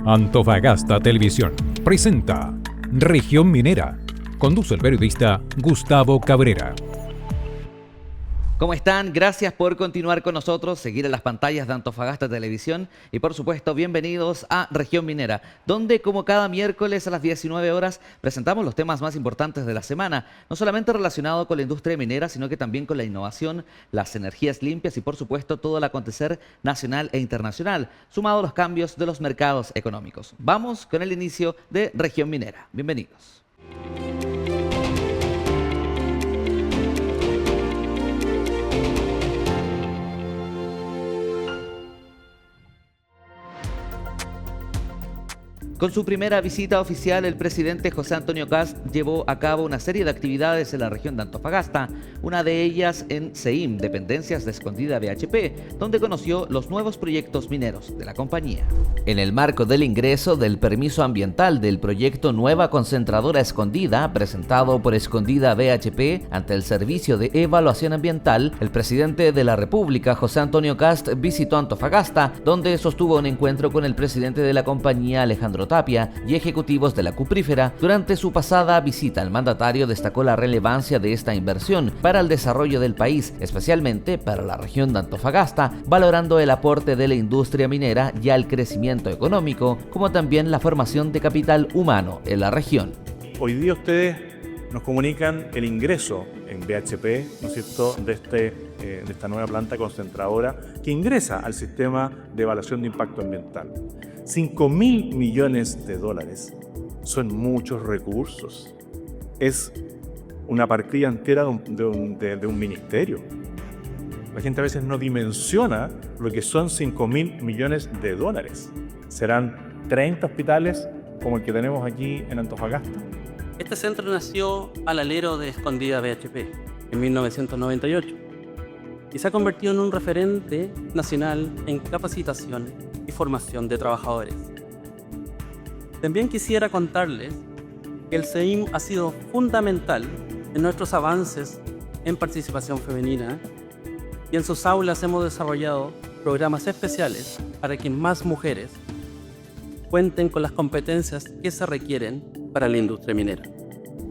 Antofagasta Televisión presenta Región Minera. Conduce el periodista Gustavo Cabrera. ¿Cómo están? Gracias por continuar con nosotros, seguir en las pantallas de Antofagasta Televisión y por supuesto bienvenidos a Región Minera, donde como cada miércoles a las 19 horas presentamos los temas más importantes de la semana, no solamente relacionado con la industria minera, sino que también con la innovación, las energías limpias y por supuesto todo el acontecer nacional e internacional, sumado a los cambios de los mercados económicos. Vamos con el inicio de Región Minera. Bienvenidos. Con su primera visita oficial, el presidente José Antonio Kast llevó a cabo una serie de actividades en la región de Antofagasta, una de ellas en CEIM, dependencias de Escondida BHP, donde conoció los nuevos proyectos mineros de la compañía. En el marco del ingreso del permiso ambiental del proyecto Nueva Concentradora Escondida, presentado por Escondida BHP ante el Servicio de Evaluación Ambiental, el presidente de la República, José Antonio Kast, visitó Antofagasta, donde sostuvo un encuentro con el presidente de la compañía, Alejandro Tapia, y ejecutivos de la cuprífera. Durante su pasada visita, el mandatario destacó la relevancia de esta inversión para el desarrollo del país, especialmente para la región de Antofagasta, valorando el aporte de la industria minera y al crecimiento económico, como también la formación de capital humano en la región. Hoy día ustedes nos comunican el ingreso en BHP, ¿no es cierto?, de esta nueva planta concentradora que ingresa al sistema de evaluación de impacto ambiental. 5.000 millones de dólares son muchos recursos. Es una partida entera de un ministerio. La gente a veces no dimensiona lo que son 5.000 millones de dólares. Serán 30 hospitales como el que tenemos aquí en Antofagasta. Este centro nació al alero de Escondida BHP en 1998 y se ha convertido en un referente nacional en capacitación y formación de trabajadores. También quisiera contarles que el CEIM ha sido fundamental en nuestros avances en participación femenina y en sus aulas hemos desarrollado programas especiales para que más mujeres cuenten con las competencias que se requieren para la industria minera.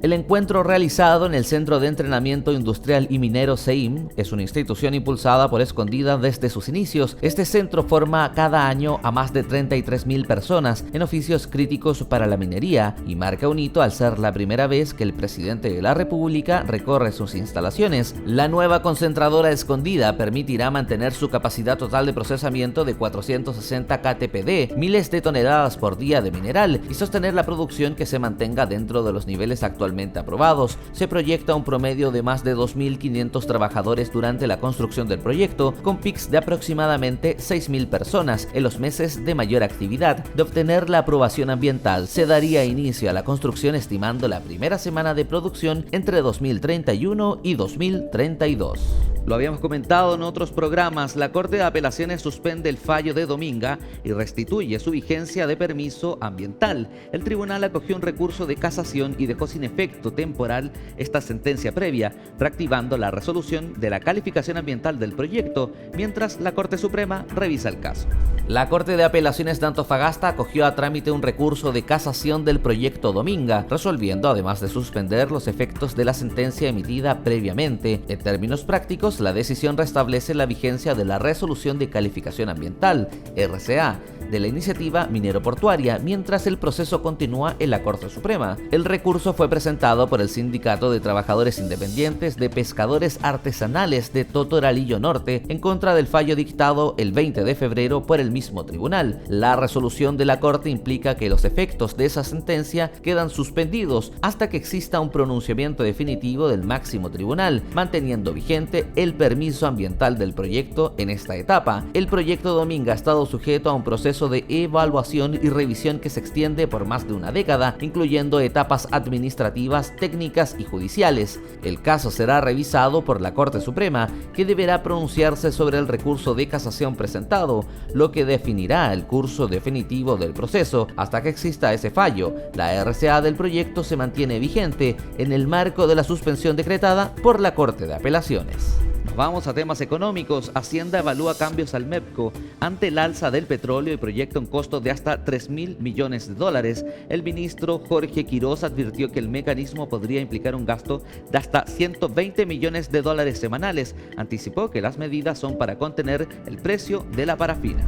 El encuentro realizado en el Centro de Entrenamiento Industrial y Minero CEIM es una institución impulsada por Escondida desde sus inicios. Este centro forma cada año a más de 33.000 personas en oficios críticos para la minería y marca un hito al ser la primera vez que el presidente de la República recorre sus instalaciones. La nueva concentradora Escondida permitirá mantener su capacidad total de procesamiento de 460 ktpd, miles de toneladas por día de mineral, y sostener la producción que se mantenga dentro de los niveles actualmente aprobados. Se proyecta un promedio de más de 2.500 trabajadores durante la construcción del proyecto, con pics de aproximadamente 6.000 personas en los meses de mayor actividad. De obtener la aprobación ambiental, se daría inicio a la construcción estimando la primera semana de producción entre 2031 y 2032. Lo habíamos comentado en otros programas, la Corte de Apelaciones suspende el fallo de Dominga y restituye su vigencia de permiso ambiental. El tribunal acogió un recurso de casación y dejó sin efecto temporal esta sentencia previa, reactivando la resolución de la calificación ambiental del proyecto, mientras la Corte Suprema revisa el caso. La Corte de Apelaciones de Antofagasta acogió a trámite un recurso de casación del proyecto Dominga, resolviendo además de suspender los efectos de la sentencia emitida previamente. En términos prácticos, la decisión restablece la vigencia de la resolución de calificación ambiental, RCA, de la iniciativa minero-portuaria, mientras el proceso continúa en la Corte Suprema. El recurso fue presentado por el Sindicato de Trabajadores Independientes de Pescadores Artesanales de Totoralillo Norte en contra del fallo dictado el 20 de febrero por el mismo tribunal. La resolución de la Corte implica que los efectos de esa sentencia quedan suspendidos hasta que exista un pronunciamiento definitivo del máximo tribunal, manteniendo vigente el permiso ambiental del proyecto en esta etapa. El proyecto Dominga ha estado sujeto a un proceso de evaluación y revisión que se extiende por más de una década, incluyendo etapas administrativas, técnicas y judiciales. El caso será revisado por la Corte Suprema, que deberá pronunciarse sobre el recurso de casación presentado, lo que definirá el curso definitivo del proceso. Hasta que exista ese fallo, la RCA del proyecto se mantiene vigente en el marco de la suspensión decretada por la Corte de Apelaciones. Vamos a temas económicos. Hacienda evalúa cambios al MEPCO ante el alza del petróleo y proyecta un costo de hasta $3.000 millones. El ministro Jorge Quiroz advirtió que el mecanismo podría implicar un gasto de hasta $120 millones semanales. Anticipó que las medidas son para contener el precio de la parafina.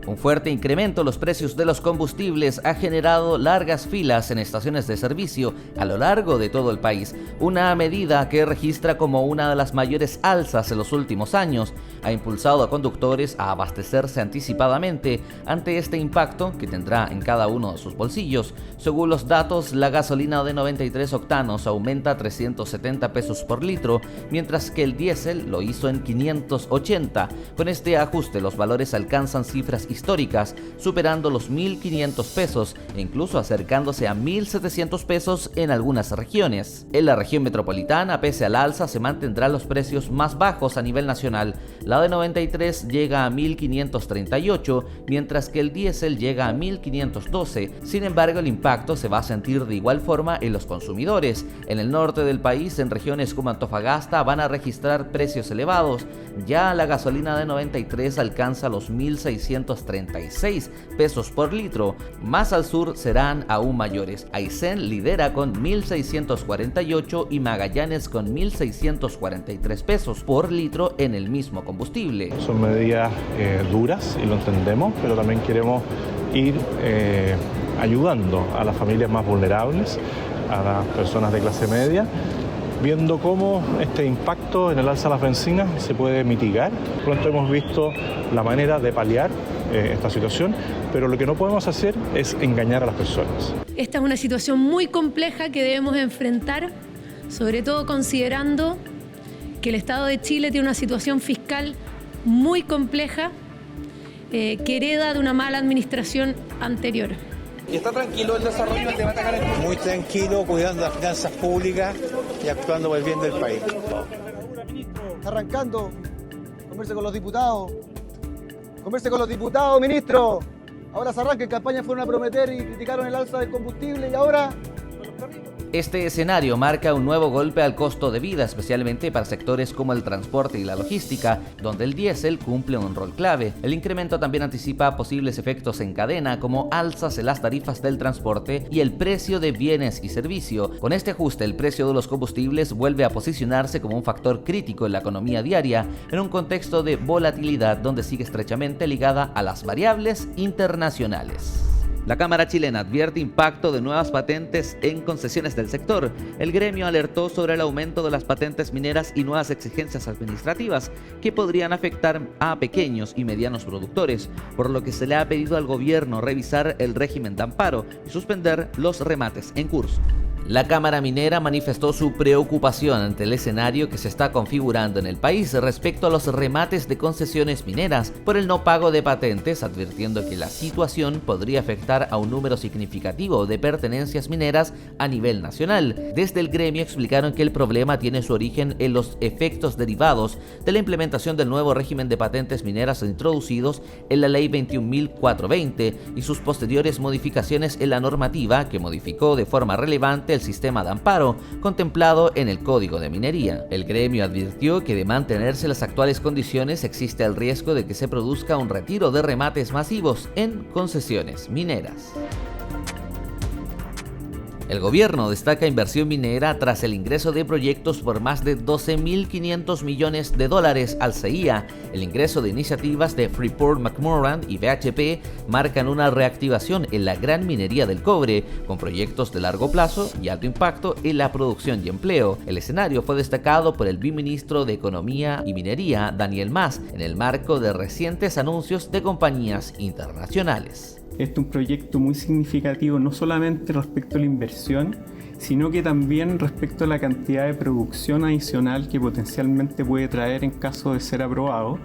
Un fuerte incremento en los precios de los combustibles ha generado largas filas en estaciones de servicio a lo largo de todo el país. Una medida que registra como una de las mayores alzas en los últimos años ha impulsado a conductores a abastecerse anticipadamente ante este impacto que tendrá en cada uno de sus bolsillos. Según los datos, la gasolina de 93 octanos aumenta 370 pesos por litro, mientras que el diésel lo hizo en 580. Con este ajuste, los valores alcanzan cifras históricas, superando los 1.500 pesos e incluso acercándose a 1.700 pesos en algunas regiones. En la región metropolitana, pese al alza, se mantendrán los precios más bajos a nivel nacional. La de 93 llega a 1.538, mientras que el diésel llega a 1.512. Sin embargo, el impacto se va a sentir de igual forma en los consumidores. En el norte del país, en regiones como Antofagasta, van a registrar precios elevados. Ya la gasolina de 93 alcanza los 1.636 pesos por litro. Más al sur serán aún mayores. Aysén lidera con 1.648 y Magallanes con 1.643 pesos por litro en el mismo combustible. Son medidas duras y lo entendemos, pero también queremos ir ayudando a las familias más vulnerables, a las personas de clase media, viendo cómo este impacto en el alza de las bencinas se puede mitigar. Pronto hemos visto la manera de paliar esta situación, pero lo que no podemos hacer es engañar a las personas. Esta es una situación muy compleja que debemos enfrentar, sobre todo considerando que el Estado de Chile tiene una situación fiscal muy compleja que hereda de una mala administración anterior. ¿Y está tranquilo el desarrollo del debate acá en el país? Muy tranquilo, cuidando las finanzas públicas y actuando por el bien del país. Está arrancando, converse con los diputados. Converse con los diputados, ministro. Ahora se arranca, en campaña fueron a prometer y criticaron el alza del combustible y ahora... Este escenario marca un nuevo golpe al costo de vida, especialmente para sectores como el transporte y la logística, donde el diésel cumple un rol clave. El incremento también anticipa posibles efectos en cadena, como alzas en las tarifas del transporte y el precio de bienes y servicios. Con este ajuste, el precio de los combustibles vuelve a posicionarse como un factor crítico en la economía diaria, en un contexto de volatilidad donde sigue estrechamente ligada a las variables internacionales. La Cámara chilena advierte impacto de nuevas patentes en concesiones del sector. El gremio alertó sobre el aumento de las patentes mineras y nuevas exigencias administrativas que podrían afectar a pequeños y medianos productores, por lo que se le ha pedido al gobierno revisar el régimen de amparo y suspender los remates en curso. La Cámara Minera manifestó su preocupación ante el escenario que se está configurando en el país respecto a los remates de concesiones mineras por el no pago de patentes, advirtiendo que la situación podría afectar a un número significativo de pertenencias mineras a nivel nacional. Desde el gremio explicaron que el problema tiene su origen en los efectos derivados de la implementación del nuevo régimen de patentes mineras introducidos en la Ley 21.420 y sus posteriores modificaciones en la normativa que modificó de forma relevante el sistema de amparo contemplado en el Código de Minería. El gremio advirtió que de mantenerse las actuales condiciones existe el riesgo de que se produzca un retiro de remates masivos en concesiones mineras. El gobierno destaca inversión minera tras el ingreso de proyectos por más de $12.500 millones al CIA. El ingreso de iniciativas de Freeport-McMoRan y BHP marcan una reactivación en la gran minería del cobre, con proyectos de largo plazo y alto impacto en la producción y empleo. El escenario fue destacado por el viceministro de Economía y Minería, Daniel Mas, en el marco de recientes anuncios de compañías internacionales. Este es un proyecto muy significativo, no solamente respecto a la inversión, sino que también respecto a la cantidad de producción adicional que potencialmente puede traer en caso de ser aprobado,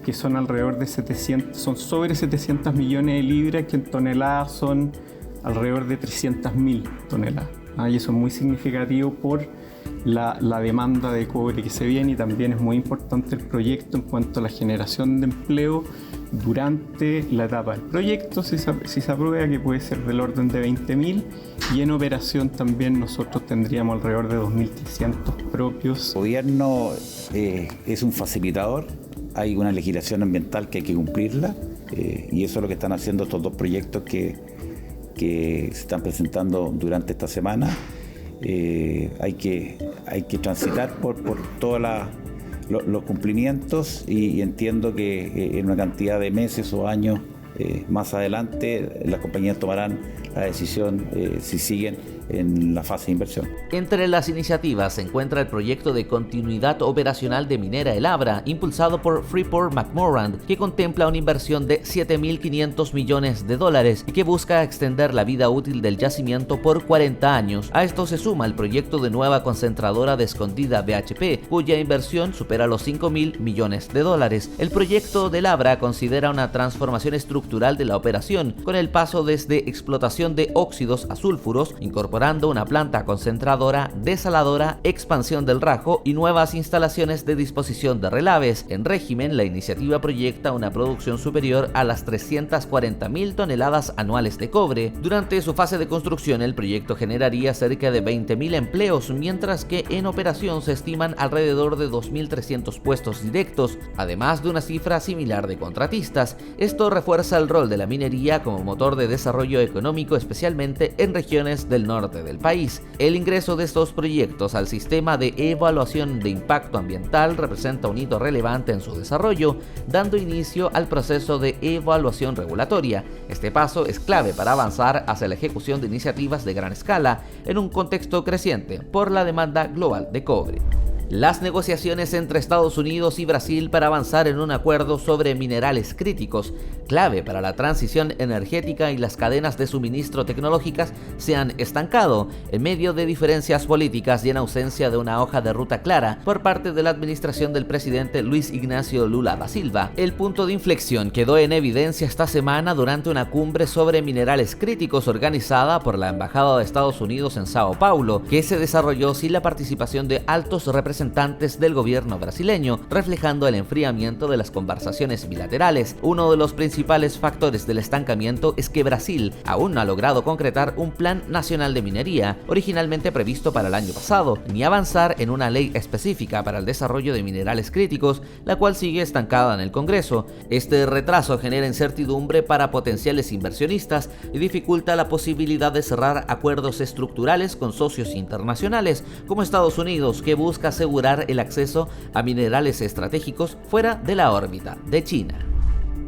que son alrededor de sobre 700 millones de libras, que en toneladas son alrededor de 300.000 toneladas. Y eso es muy significativo por la demanda de cobre que se viene, y también es muy importante el proyecto en cuanto a la generación de empleo durante la etapa del proyecto, si se aprueba, que puede ser del orden de 20.000, y en operación también nosotros tendríamos alrededor de 2.300 propios. El gobierno es un facilitador, hay una legislación ambiental que hay que cumplirla, y eso es lo que están haciendo estos dos proyectos que se están presentando durante esta semana. Hay que transitar por todos los cumplimientos, y entiendo que en una cantidad de meses o años más adelante las compañías tomarán la decisión si siguen en la fase de inversión. Entre las iniciativas se encuentra el proyecto de continuidad operacional de Minera El Abra, impulsado por Freeport-McMoRan, que contempla una inversión de $7.500 millones y que busca extender la vida útil del yacimiento por 40 años. A esto se suma el proyecto de nueva concentradora de Escondida BHP, cuya inversión supera los $5.000 millones. El proyecto del Abra considera una transformación estructural de la operación, con el paso desde explotación de óxidos a sulfuros, incorporando una planta concentradora, desaladora, expansión del rajo y nuevas instalaciones de disposición de relaves. En régimen, la iniciativa proyecta una producción superior a las 340.000 toneladas anuales de cobre. Durante su fase de construcción, el proyecto generaría cerca de 20.000 empleos, mientras que en operación se estiman alrededor de 2.300 puestos directos, además de una cifra similar de contratistas. Esto refuerza el rol de la minería como motor de desarrollo económico, especialmente en regiones del norte del país. El ingreso de estos proyectos al sistema de evaluación de impacto ambiental representa un hito relevante en su desarrollo, dando inicio al proceso de evaluación regulatoria. Este paso es clave para avanzar hacia la ejecución de iniciativas de gran escala en un contexto creciente por la demanda global de cobre. Las negociaciones entre Estados Unidos y Brasil para avanzar en un acuerdo sobre minerales críticos, clave para la transición energética y las cadenas de suministro tecnológicas, se han estancado en medio de diferencias políticas y en ausencia de una hoja de ruta clara por parte de la administración del presidente Luis Ignacio Lula da Silva. El punto de inflexión quedó en evidencia esta semana durante una cumbre sobre minerales críticos organizada por la Embajada de Estados Unidos en Sao Paulo, que se desarrolló sin la participación de altos representantes del gobierno brasileño, reflejando el enfriamiento de las conversaciones bilaterales. Uno de los principales factores del estancamiento es que Brasil aún no ha logrado concretar un plan nacional de minería, originalmente previsto para el año pasado, ni avanzar en una ley específica para el desarrollo de minerales críticos, la cual sigue estancada en el Congreso. Este retraso genera incertidumbre para potenciales inversionistas y dificulta la posibilidad de cerrar acuerdos estructurales con socios internacionales, como Estados Unidos, que busca asegurar el acceso a minerales estratégicos fuera de la órbita de China.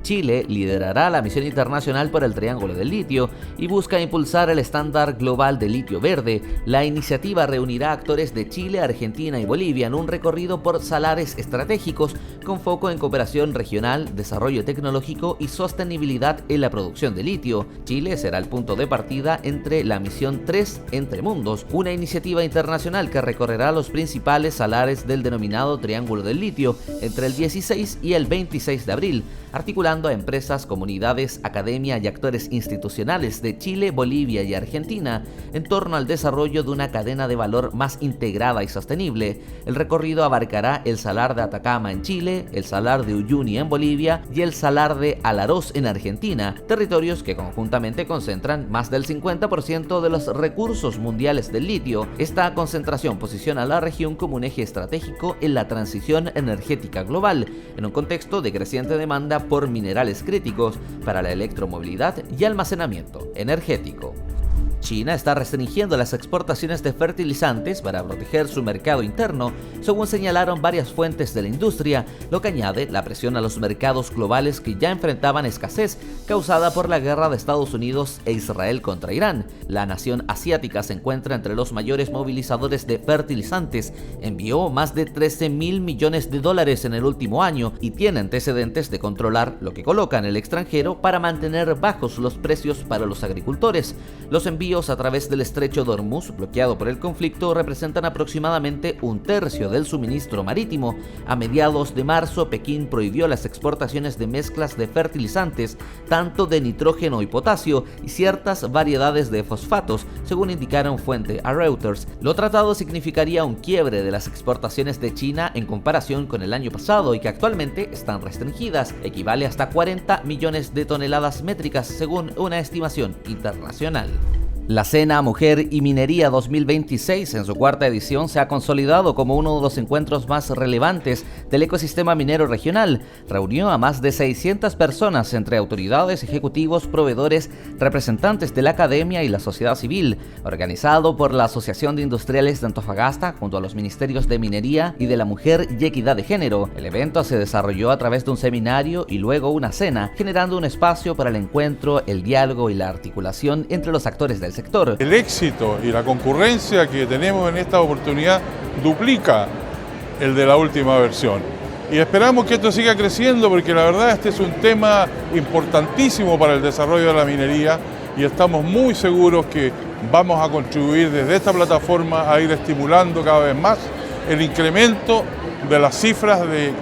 Chile liderará la misión internacional por el Triángulo del Litio y busca impulsar el estándar global de litio verde. La iniciativa reunirá actores de Chile, Argentina y Bolivia en un recorrido por salares estratégicos con foco en cooperación regional, desarrollo tecnológico y sostenibilidad en la producción de litio. Chile será el punto de partida entre la misión 3 Entre Mundos, una iniciativa internacional que recorrerá los principales salares del denominado Triángulo del Litio entre el 16 y el 26 de abril, articulando a empresas, comunidades, academia y actores institucionales de Chile, Bolivia y Argentina en torno al desarrollo de una cadena de valor más integrada y sostenible. El recorrido abarcará el Salar de Atacama en Chile, el Salar de Uyuni en Bolivia y el Salar de Alarós en Argentina, territorios que conjuntamente concentran más del 50% de los recursos mundiales del litio. Esta concentración posiciona a la región como un eje estratégico en la transición energética global, en un contexto de creciente demanda por minerales críticos para la electromovilidad y almacenamiento energético. China está restringiendo las exportaciones de fertilizantes para proteger su mercado interno, según señalaron varias fuentes de la industria, lo que añade la presión a los mercados globales que ya enfrentaban escasez causada por la guerra de Estados Unidos e Israel contra Irán. La nación asiática se encuentra entre los mayores movilizadores de fertilizantes, envió más de $13.000 millones en el último año y tiene antecedentes de controlar lo que coloca en el extranjero para mantener bajos los precios para los agricultores. Los envíos navíos a través del estrecho de Hormuz, bloqueado por el conflicto, representan aproximadamente un tercio del suministro marítimo. A mediados de marzo, Pekín prohibió las exportaciones de mezclas de fertilizantes, tanto de nitrógeno y potasio, y ciertas variedades de fosfatos, según indicaron fuente a Reuters. Lo tratado significaría un quiebre de las exportaciones de China en comparación con el año pasado y que actualmente están restringidas. Equivale hasta 40 millones de toneladas métricas, según una estimación internacional. La Cena Mujer y Minería 2026, en su cuarta edición, se ha consolidado como uno de los encuentros más relevantes del ecosistema minero regional. Reunió a más de 600 personas entre autoridades, ejecutivos, proveedores, representantes de la academia y la sociedad civil. Organizado por la Asociación de Industriales de Antofagasta junto a los Ministerios de Minería y de la Mujer y Equidad de Género. El evento se desarrolló a través de un seminario y luego una cena, generando un espacio para el encuentro, el diálogo y la articulación entre los actores del sector. El éxito y la concurrencia que tenemos en esta oportunidad duplica el de la última versión. Y esperamos que esto siga creciendo porque la verdad este es un tema importantísimo para el desarrollo de la minería y estamos muy seguros que vamos a contribuir desde esta plataforma a ir estimulando cada vez más el incremento de las cifras de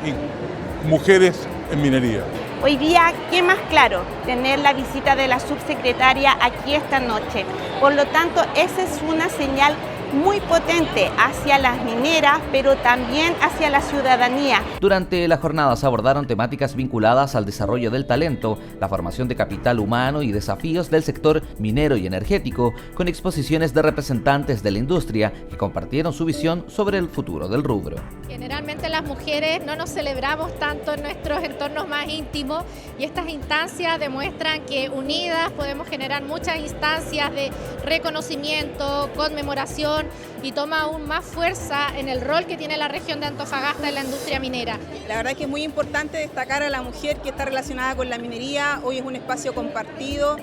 mujeres en minería. Hoy día, ¿qué más claro? Tener la visita de la subsecretaria aquí esta noche. Por lo tanto, esa es una señal muy potente hacia las mineras, pero también hacia la ciudadanía. Durante la jornada se abordaron temáticas vinculadas al desarrollo del talento, la formación de capital humano y desafíos del sector minero y energético, con exposiciones de representantes de la industria que compartieron su visión sobre el futuro del rubro. Generalmente las mujeres no nos celebramos tanto en nuestros entornos más íntimos y estas instancias demuestran que unidas podemos generar muchas instancias de reconocimiento, conmemoración y toma aún más fuerza en el rol que tiene la región de Antofagasta en la industria minera. La verdad que es muy importante destacar a la mujer que está relacionada con la minería. Hoy es un espacio compartido,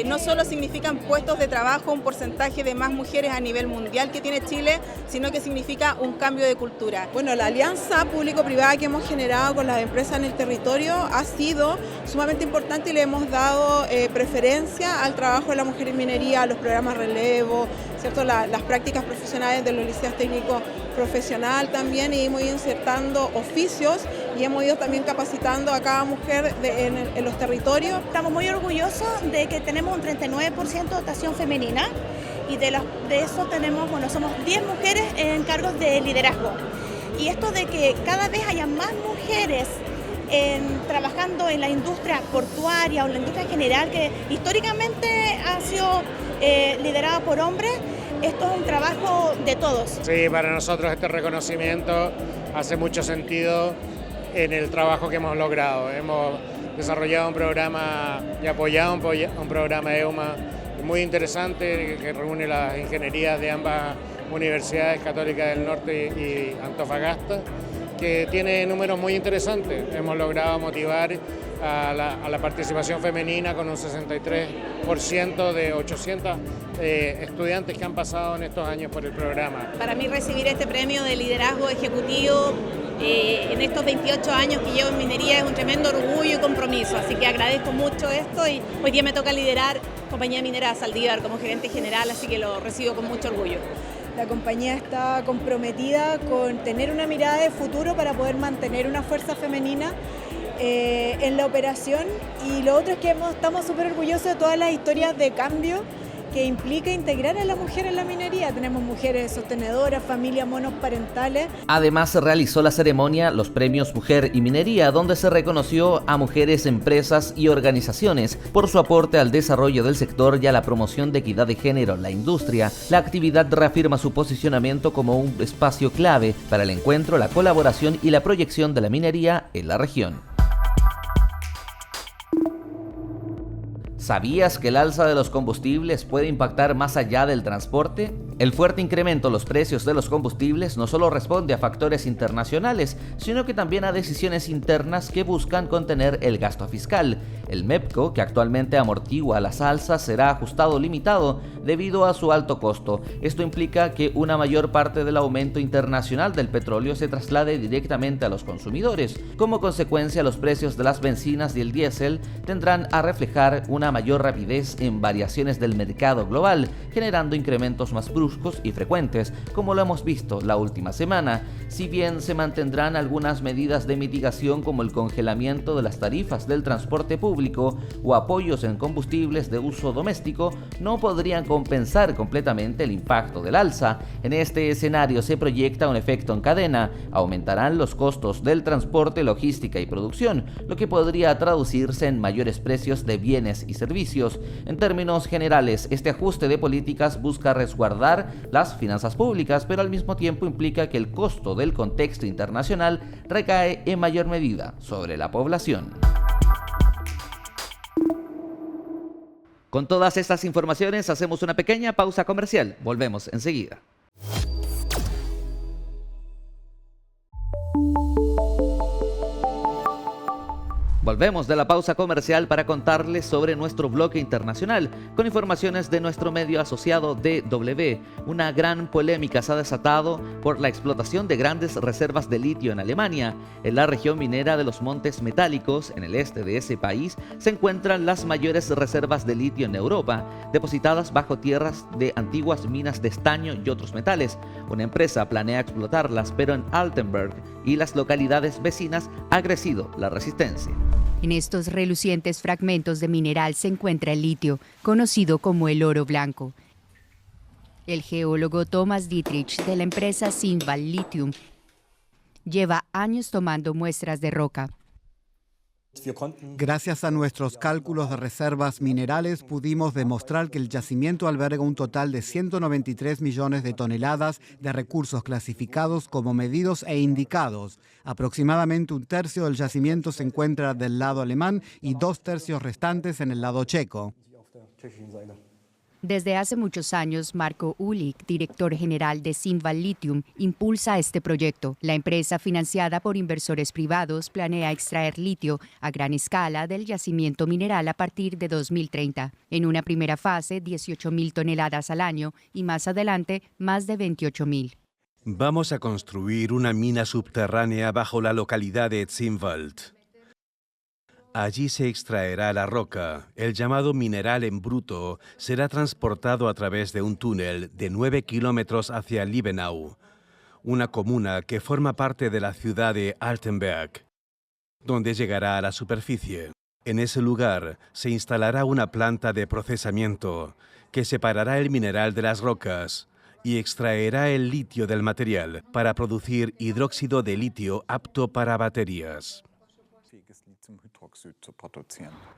no solo significan puestos de trabajo, un porcentaje de más mujeres a nivel mundial que tiene Chile, sino que significa un cambio de cultura. Bueno, la alianza público-privada que hemos generado con las empresas en el territorio ha sido sumamente importante y le hemos dado preferencia al trabajo de la mujer en minería, a los programas relevo, ¿cierto? Las prácticas profesionales de los liceos técnicos profesional también, y hemos ido insertando oficios y hemos ido también capacitando a cada mujer en los territorios. Estamos muy orgullosos de que tenemos un 39% de dotación femenina y de eso tenemos, somos 10 mujeres en cargos de liderazgo. Y esto de que cada vez haya más mujeres trabajando en la industria portuaria o en la industria general, que históricamente ha sido liderada por hombres, esto es un trabajo de todos. Sí, para nosotros este reconocimiento hace mucho sentido en el trabajo que hemos logrado. Hemos desarrollado un programa y apoyado un programa EUMA muy interesante que reúne las ingenierías de ambas universidades católicas del norte y Antofagasta, que tiene números muy interesantes. Hemos logrado motivar a la participación femenina con un 63% de 800 estudiantes que han pasado en estos años por el programa. Para mí recibir este premio de liderazgo ejecutivo en estos 28 años que llevo en minería es un tremendo orgullo y compromiso, así que agradezco mucho esto y hoy día me toca liderar Compañía Minera Saldívar como gerente general, así que lo recibo con mucho orgullo. La compañía está comprometida con tener una mirada de futuro para poder mantener una fuerza femenina en la operación, y lo otro es que estamos súper orgullosos de todas las historias de cambio que implica integrar a la mujer en la minería. Tenemos mujeres sostenedoras, familias monoparentales. Además se realizó la ceremonia Los Premios Mujer y Minería, donde se reconoció a mujeres, empresas y organizaciones por su aporte al desarrollo del sector y a la promoción de equidad de género en la industria. La actividad reafirma su posicionamiento como un espacio clave para el encuentro, la colaboración y la proyección de la minería en la región. ¿Sabías que el alza de los combustibles puede impactar más allá del transporte? El fuerte incremento en los precios de los combustibles no solo responde a factores internacionales, sino que también a decisiones internas que buscan contener el gasto fiscal. El MEPCO, que actualmente amortigua las alzas, será ajustado limitado debido a su alto costo. Esto implica que una mayor parte del aumento internacional del petróleo se traslade directamente a los consumidores. Como consecuencia, los precios de las bencinas y el diésel tendrán a reflejar una mayor rapidez en variaciones del mercado global, generando incrementos más bruscos y frecuentes, como lo hemos visto la última semana. Si bien se mantendrán algunas medidas de mitigación como el congelamiento de las tarifas del transporte público o apoyos en combustibles de uso doméstico, no podrían compensar completamente el impacto del alza. En este escenario se proyecta un efecto en cadena. Aumentarán los costos del transporte, logística y producción, lo que podría traducirse en mayores precios de bienes y servicios. En términos generales, este ajuste de políticas busca resguardar las finanzas públicas, pero al mismo tiempo implica que el costo del contexto internacional recae en mayor medida sobre la población. Con todas estas informaciones hacemos una pequeña pausa comercial. Volvemos enseguida. Volvemos de la pausa comercial para contarles sobre nuestro bloque internacional, con informaciones de nuestro medio asociado DW. Una gran polémica se ha desatado por la explotación de grandes reservas de litio en Alemania. En la región minera de los Montes Metálicos, en el este de ese país, se encuentran las mayores reservas de litio en Europa, depositadas bajo tierras de antiguas minas de estaño y otros metales. Una empresa planea explotarlas, pero en Altenberg y las localidades vecinas ha crecido la resistencia. En estos relucientes fragmentos de mineral se encuentra el litio, conocido como el oro blanco. El geólogo Thomas Dietrich de la empresa Zinnwald Lithium lleva años tomando muestras de roca. Gracias a nuestros cálculos de reservas minerales pudimos demostrar que el yacimiento alberga un total de 193 millones de toneladas de recursos clasificados como medidos e indicados. Aproximadamente un tercio del yacimiento se encuentra del lado alemán y 2/3 restantes en el lado checo. Desde hace muchos años, Marco Ulich, director general de Zinnwald Lithium, impulsa este proyecto. La empresa, financiada por inversores privados, planea extraer litio a gran escala del yacimiento mineral a partir de 2030. En una primera fase, 18.000 toneladas al año y más adelante, más de 28.000. Vamos a construir una mina subterránea bajo la localidad de Zinnwald. Allí se extraerá la roca. El llamado mineral en bruto será transportado a través de un túnel de 9 kilómetros hacia Liebenau, una comuna que forma parte de la ciudad de Altenberg, donde llegará a la superficie. En ese lugar se instalará una planta de procesamiento que separará el mineral de las rocas y extraerá el litio del material para producir hidróxido de litio apto para baterías.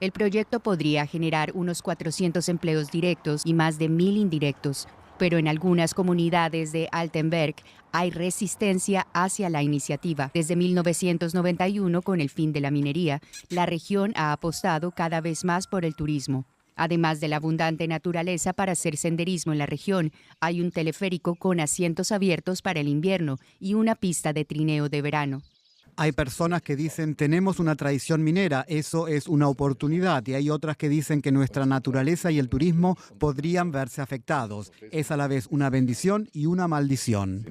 El proyecto podría generar unos 400 empleos directos y más de 1.000 indirectos, pero en algunas comunidades de Altenberg hay resistencia hacia la iniciativa. Desde 1991, con el fin de la minería, la región ha apostado cada vez más por el turismo. Además de la abundante naturaleza para hacer senderismo en la región, hay un teleférico con asientos abiertos para el invierno y una pista de trineo de verano. Hay personas que dicen, tenemos una tradición minera, eso es una oportunidad, y hay otras que dicen que nuestra naturaleza y el turismo podrían verse afectados. Es a la vez una bendición y una maldición.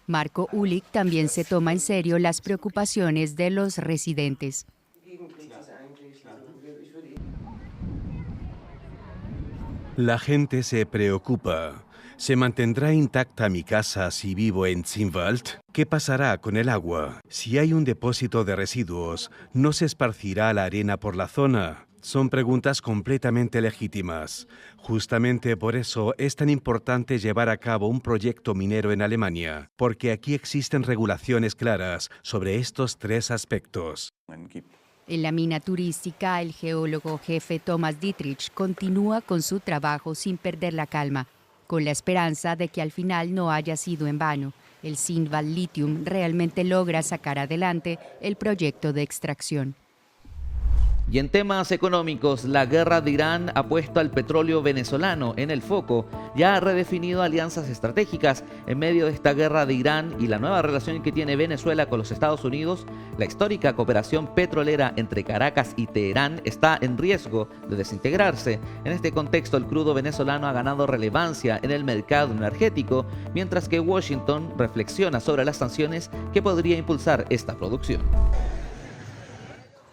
Marco Ulich también se toma en serio las preocupaciones de los residentes. La gente se preocupa. ¿Se mantendrá intacta mi casa si vivo en Zinnwald? ¿Qué pasará con el agua? Si hay un depósito de residuos, ¿no se esparcirá la arena por la zona? Son preguntas completamente legítimas. Justamente por eso es tan importante llevar a cabo un proyecto minero en Alemania, porque aquí existen regulaciones claras sobre estos tres aspectos. En la mina turística, el geólogo jefe Thomas Dietrich continúa con su trabajo sin perder la calma, con la esperanza de que al final no haya sido en vano. El Zinnwald Lithium realmente logra sacar adelante el proyecto de extracción. Y en temas económicos, la guerra de Irán ha puesto al petróleo venezolano en el foco y ha redefinido alianzas estratégicas. En medio de esta guerra de Irán y la nueva relación que tiene Venezuela con los Estados Unidos, la histórica cooperación petrolera entre Caracas y Teherán está en riesgo de desintegrarse. En este contexto, el crudo venezolano ha ganado relevancia en el mercado energético, mientras que Washington reflexiona sobre las sanciones que podría impulsar esta producción.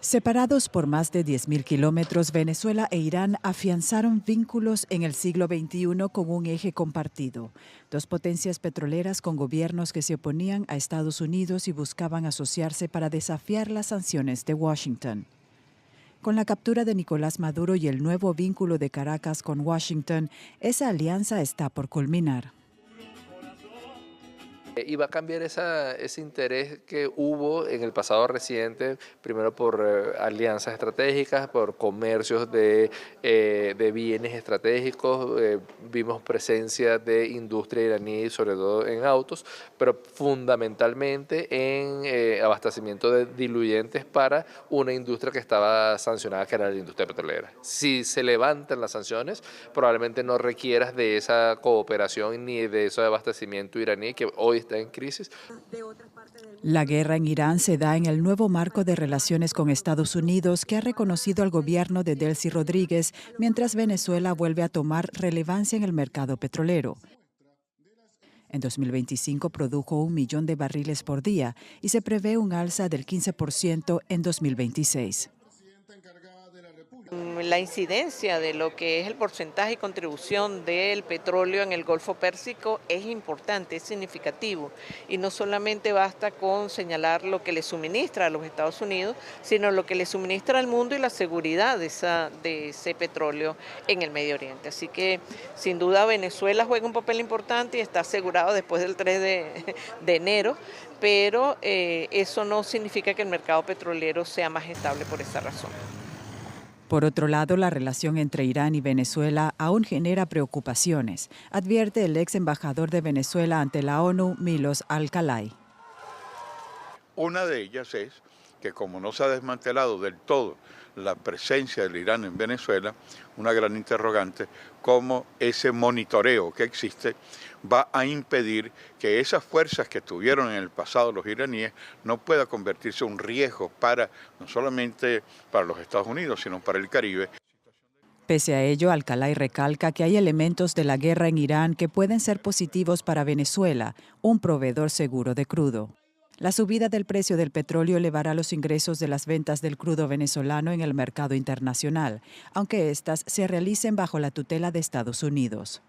Separados por más de 10.000 kilómetros, Venezuela e Irán afianzaron vínculos en el siglo XXI con un eje compartido. Dos potencias petroleras con gobiernos que se oponían a Estados Unidos y buscaban asociarse para desafiar las sanciones de Washington. Con la captura de Nicolás Maduro y el nuevo vínculo de Caracas con Washington, esa alianza está por culminar. Y va a cambiar ese interés que hubo en el pasado reciente, primero por alianzas estratégicas, por comercios de bienes estratégicos, vimos presencia de industria iraní, sobre todo en autos, pero fundamentalmente en abastecimiento de diluyentes para una industria que estaba sancionada, que era la industria petrolera. Si se levantan las sanciones, probablemente no requieras de esa cooperación ni de ese abastecimiento iraní que hoy está en crisis. La guerra en Irán se da en el nuevo marco de relaciones con Estados Unidos que ha reconocido al gobierno de Delcy Rodríguez, mientras Venezuela vuelve a tomar relevancia en el mercado petrolero. En 2025 produjo 1 millón de barriles por día y se prevé un alza del 15% en 2026. La incidencia de lo que es el porcentaje y contribución del petróleo en el Golfo Pérsico es importante, es significativo, y no solamente basta con señalar lo que le suministra a los Estados Unidos, sino lo que le suministra al mundo y la seguridad de ese petróleo en el Medio Oriente. Así que sin duda Venezuela juega un papel importante y está asegurado después del 3 de enero, pero eso no significa que el mercado petrolero sea más estable por esa razón. Por otro lado, la relación entre Irán y Venezuela aún genera preocupaciones, advierte el ex embajador de Venezuela ante la ONU, Milos Al-Khelaifi. Una de ellas es que como no se ha desmantelado del todo la presencia del Irán en Venezuela, una gran interrogante, cómo ese monitoreo que existe va a impedir que esas fuerzas que tuvieron en el pasado los iraníes no pueda convertirse en un riesgo no solamente para los Estados Unidos, sino para el Caribe. Pese a ello, Al-Khelaifi recalca que hay elementos de la guerra en Irán que pueden ser positivos para Venezuela, un proveedor seguro de crudo. La subida del precio del petróleo elevará los ingresos de las ventas del crudo venezolano en el mercado internacional, aunque éstas se realicen bajo la tutela de Estados Unidos.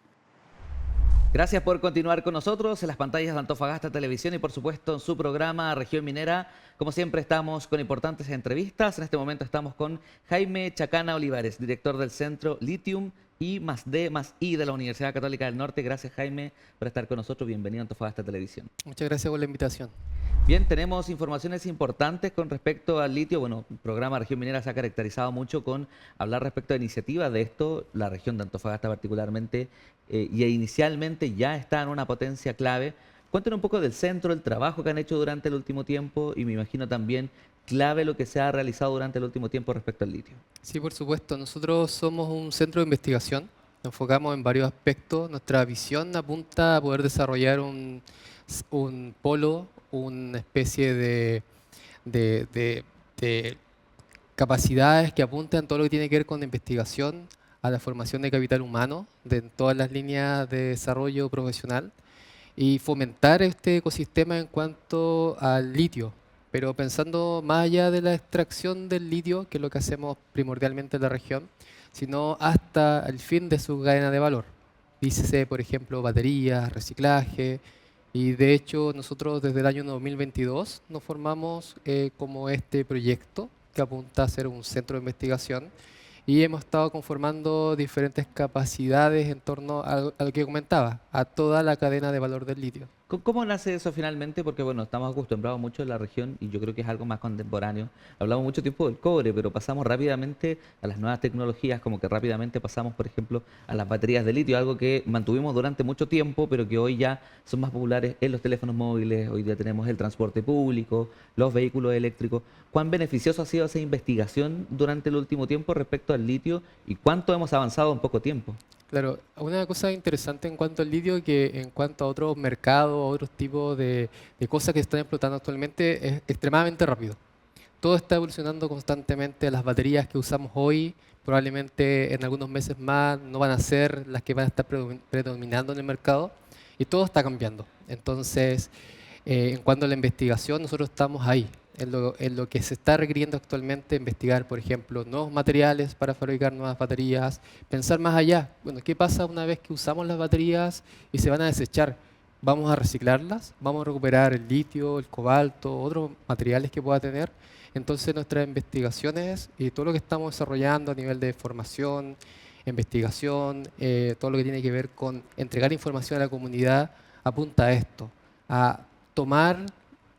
Gracias por continuar con nosotros en las pantallas de Antofagasta Televisión y por supuesto en su programa Región Minera. Como siempre estamos con importantes entrevistas. En este momento estamos con Jaime Chacana Olivares, director del Centro Lithium I+D+I de la Universidad Católica del Norte. Gracias, Jaime, por estar con nosotros. Bienvenido a Antofagasta Televisión. Muchas gracias por la invitación. Bien, tenemos informaciones importantes con respecto al litio. Bueno, el programa Región Minera se ha caracterizado mucho con hablar respecto a iniciativas de esto. La región de Antofagasta particularmente, y inicialmente ya está en una potencia clave. Cuéntenos un poco del centro, el trabajo que han hecho durante el último tiempo y me imagino también clave lo que se ha realizado durante el último tiempo respecto al litio. Sí, por supuesto. Nosotros somos un centro de investigación. Nos enfocamos en varios aspectos. Nuestra visión apunta a poder desarrollar un polo, una especie de capacidades que apunten a todo lo que tiene que ver con la investigación, a la formación de capital humano de todas las líneas de desarrollo profesional y fomentar este ecosistema en cuanto al litio, pero pensando más allá de la extracción del litio, que es lo que hacemos primordialmente en la región, sino hasta el fin de su cadena de valor. Dícese, por ejemplo, baterías, reciclaje, y de hecho nosotros desde el año 2022 nos formamos como este proyecto que apunta a ser un centro de investigación y hemos estado conformando diferentes capacidades en torno a lo que comentaba, a toda la cadena de valor del litio. ¿Cómo nace eso finalmente? Porque bueno, estamos acostumbrados mucho en la región y yo creo que es algo más contemporáneo. Hablamos mucho tiempo del cobre, pero pasamos rápidamente a las nuevas tecnologías, como que rápidamente pasamos, por ejemplo, a las baterías de litio, algo que mantuvimos durante mucho tiempo, pero que hoy ya son más populares en los teléfonos móviles. Hoy día tenemos el transporte público, los vehículos eléctricos. ¿Cuán beneficioso ha sido esa investigación durante el último tiempo respecto al litio y cuánto hemos avanzado en poco tiempo? Claro, una cosa interesante en cuanto al litio, que en cuanto a otros mercados, otros tipos de cosas que se están explotando actualmente, es extremadamente rápido. Todo está evolucionando constantemente. Las baterías que usamos hoy, probablemente en algunos meses más, no van a ser las que van a estar predominando en el mercado, y todo está cambiando. Entonces, en cuanto a la investigación, nosotros estamos ahí. En lo que se está requiriendo actualmente, investigar, por ejemplo, nuevos materiales para fabricar nuevas baterías, pensar más allá. Bueno, ¿qué pasa una vez que usamos las baterías y se van a desechar? ¿Vamos a reciclarlas? ¿Vamos a recuperar el litio, el cobalto, otros materiales que pueda tener? Entonces nuestras investigaciones y todo lo que estamos desarrollando a nivel de formación, investigación, todo lo que tiene que ver con entregar información a la comunidad, apunta a esto, a tomar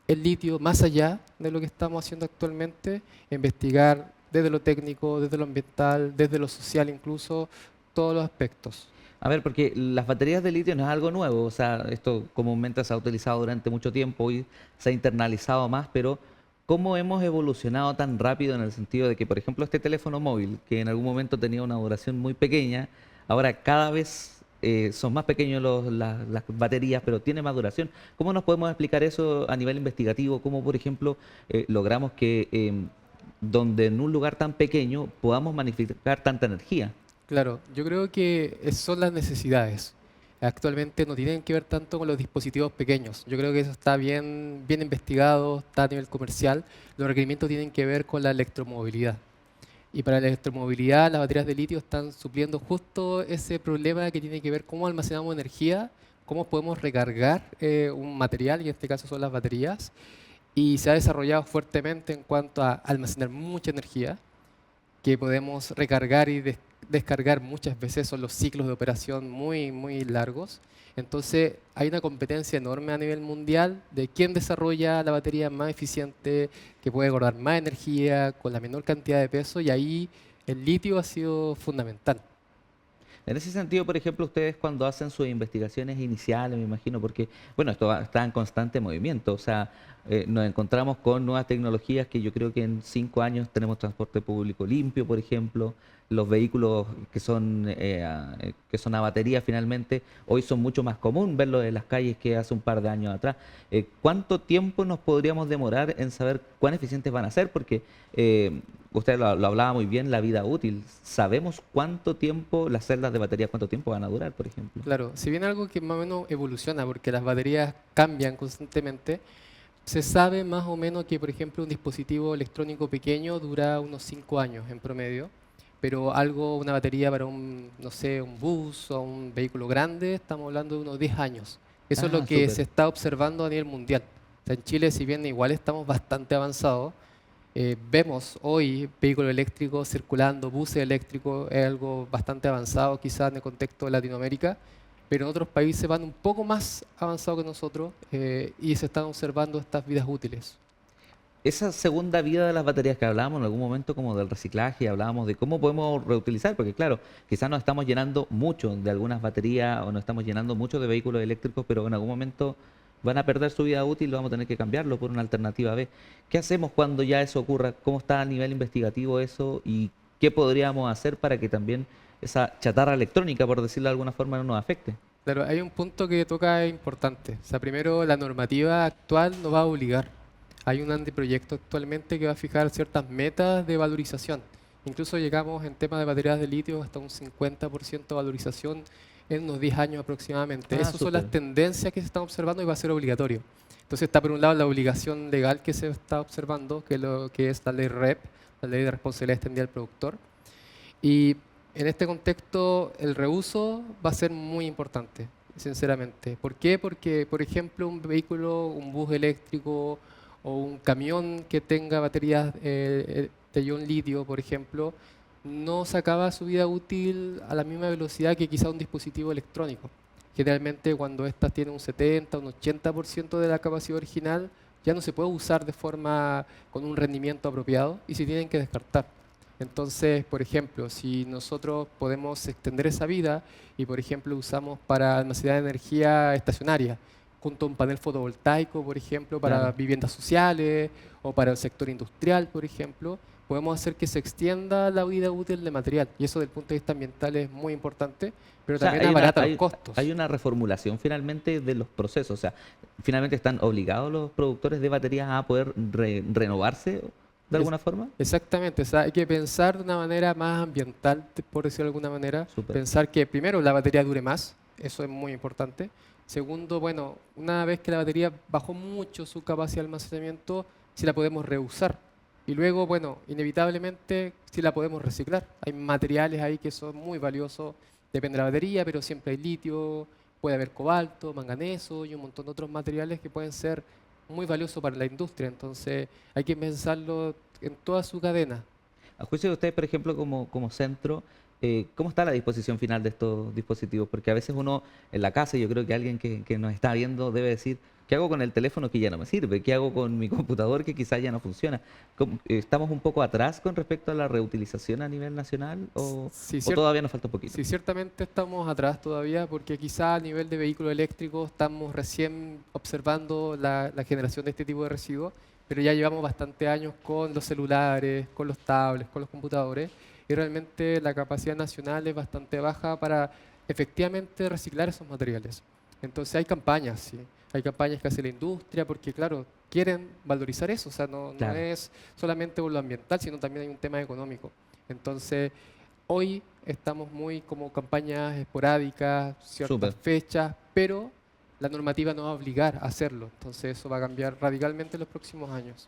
el litio más allá de lo que estamos haciendo actualmente, investigar desde lo técnico, desde lo ambiental, desde lo social incluso, todos los aspectos. A ver, porque las baterías de litio no es algo nuevo, o sea, esto comúnmente se ha utilizado durante mucho tiempo, hoy se ha internalizado más, pero ¿cómo hemos evolucionado tan rápido en el sentido de que, por ejemplo, este teléfono móvil, que en algún momento tenía una duración muy pequeña, ahora cada vez son más pequeños las baterías, pero tiene más duración? ¿Cómo nos podemos explicar eso a nivel investigativo? ¿Cómo, por ejemplo, logramos que donde en un lugar tan pequeño podamos magnificar tanta energía? Claro, yo creo que son las necesidades. Actualmente no tienen que ver tanto con los dispositivos pequeños. Yo creo que eso está bien investigado, está a nivel comercial. Los requerimientos tienen que ver con la electromovilidad. Y para la electromovilidad, las baterías de litio están supliendo justo ese problema que tiene que ver cómo almacenamos energía, cómo podemos recargar un material, y en este caso son las baterías. Y se ha desarrollado fuertemente en cuanto a almacenar mucha energía, que podemos recargar y descargar muchas veces. Son los ciclos de operación muy largos. Entonces hay una competencia enorme a nivel mundial de quién desarrolla la batería más eficiente, que puede guardar más energía con la menor cantidad de peso, y ahí el litio ha sido fundamental. En ese sentido, por ejemplo, ustedes cuando hacen sus investigaciones iniciales, me imagino, porque bueno, esto está en constante movimiento, o sea, nos encontramos con nuevas tecnologías que yo creo que en 5 años tenemos transporte público limpio, por ejemplo, los vehículos que son a batería finalmente, hoy son mucho más común verlos en las calles que hace un par de años atrás. ¿Cuánto tiempo nos podríamos demorar en saber cuán eficientes van a ser? Porque usted lo hablaba muy bien, la vida útil. ¿Sabemos cuánto tiempo las celdas de batería, cuánto tiempo van a durar, por ejemplo? Claro, si bien algo que más o menos evoluciona, porque las baterías cambian constantemente, se sabe más o menos que, por ejemplo, un dispositivo electrónico pequeño dura unos 5 años en promedio, pero una batería para un bus o un vehículo grande, estamos hablando de unos 10 años. Eso es lo que se está observando a nivel mundial. O sea, en Chile, si bien igual estamos bastante avanzados, vemos hoy vehículos eléctricos circulando, buses eléctricos, es algo bastante avanzado quizás en el contexto de Latinoamérica, pero en otros países van un poco más avanzados que nosotros y se están observando estas vidas útiles. Esa segunda vida de las baterías que hablábamos en algún momento, como del reciclaje, hablábamos de cómo podemos reutilizar, porque claro, quizás nos estamos llenando mucho de algunas baterías o nos estamos llenando mucho de vehículos eléctricos, pero en algún momento van a perder su vida útil y vamos a tener que cambiarlo por una alternativa B. ¿Qué hacemos cuando ya eso ocurra? ¿Cómo está a nivel investigativo eso? ¿Y qué podríamos hacer para que también esa chatarra electrónica, por decirlo de alguna forma, no nos afecte? Claro, hay un punto que toca importante. O sea, primero, la normativa actual nos va a obligar. Hay un anteproyecto actualmente que va a fijar ciertas metas de valorización. Incluso llegamos en tema de baterías de litio hasta un 50% de valorización en unos 10 años aproximadamente. Esas son las tendencias que se están observando y va a ser obligatorio. Entonces está por un lado la obligación legal que se está observando, que es la ley REP, la ley de responsabilidad extendida del productor. Y en este contexto el reuso va a ser muy importante, sinceramente. ¿Por qué? Porque, por ejemplo, un vehículo, un bus eléctrico o un camión que tenga baterías de ion litio, por ejemplo, no se acaba su vida útil a la misma velocidad que quizá un dispositivo electrónico. Generalmente cuando estas tienen un 70, un 80% de la capacidad original, ya no se puede usar de forma con un rendimiento apropiado y se tienen que descartar. Entonces, por ejemplo, si nosotros podemos extender esa vida y, por ejemplo, usamos para almacenar energía estacionaria, junto a un panel fotovoltaico, por ejemplo, para viviendas sociales o para el sector industrial, por ejemplo, podemos hacer que se extienda la vida útil del material. Y eso, desde el punto de vista ambiental, es muy importante, pero también abarata los costos. Hay una reformulación finalmente de los procesos. O sea, finalmente están obligados los productores de baterías a poder renovarse de alguna forma. Exactamente, o sea, hay que pensar de una manera más ambiental, por decirlo de alguna manera. Pensar que primero la batería dure más, eso es muy importante. Segundo, bueno, una vez que la batería bajó mucho su capacidad de almacenamiento, si la podemos reusar. Y luego, bueno, inevitablemente si la podemos reciclar. Hay materiales ahí que son muy valiosos, depende de la batería, pero siempre hay litio, puede haber cobalto, manganeso y un montón de otros materiales que pueden ser muy valiosos para la industria. Entonces hay que pensarlo en toda su cadena. A juicio de ustedes, por ejemplo, como centro, ¿cómo está la disposición final de estos dispositivos? Porque a veces uno en la casa, yo creo que alguien que nos está viendo debe decir, ¿qué hago con el teléfono que ya no me sirve? ¿Qué hago con mi computador que quizás ya no funciona? ¿Estamos un poco atrás con respecto a la reutilización a nivel nacional o todavía nos falta un poquito? Sí, ciertamente estamos atrás todavía porque quizá a nivel de vehículos eléctricos estamos recién observando la generación de este tipo de residuos, pero ya llevamos bastante años con los celulares, con los tablets, con los computadores, y realmente la capacidad nacional es bastante baja para efectivamente reciclar esos materiales. Entonces hay campañas, sí. Hay campañas que hace la industria porque, claro, quieren valorizar eso. O sea, no es solamente por lo ambiental, sino también hay un tema económico. Entonces, hoy estamos muy como campañas esporádicas, ciertas fechas, pero la normativa nos va a obligar a hacerlo. Entonces, eso va a cambiar radicalmente en los próximos años.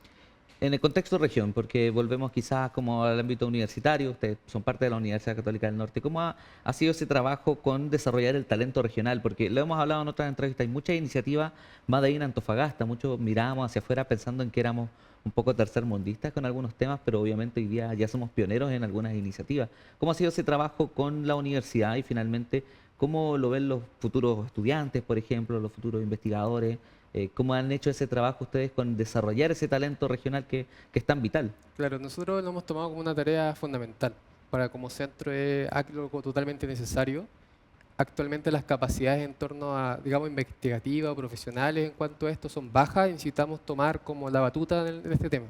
En el contexto región, porque volvemos quizás como al ámbito universitario, ustedes son parte de la Universidad Católica del Norte, ¿cómo ha sido ese trabajo con desarrollar el talento regional? Porque lo hemos hablado en otras entrevistas, hay muchas iniciativas Made in Antofagasta, muchos mirábamos hacia afuera pensando en que éramos un poco tercermundistas con algunos temas, pero obviamente hoy día ya somos pioneros en algunas iniciativas. ¿Cómo ha sido ese trabajo con la universidad y finalmente cómo lo ven los futuros estudiantes, por ejemplo, los futuros investigadores? ¿Cómo han hecho ese trabajo ustedes con desarrollar ese talento regional que es tan vital? Claro, nosotros lo hemos tomado como una tarea fundamental. Para como centro es algo totalmente necesario. Actualmente las capacidades en torno a, digamos, investigativas o profesionales en cuanto a esto son bajas y necesitamos tomar como la batuta en este tema.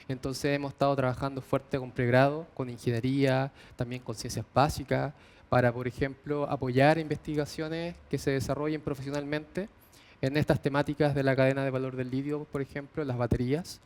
Entonces hemos estado trabajando fuerte con pregrado, con ingeniería, también con ciencias básicas, para, por ejemplo, apoyar investigaciones que se desarrollen profesionalmente en estas temáticas de la cadena de valor del litio, por ejemplo, las baterías,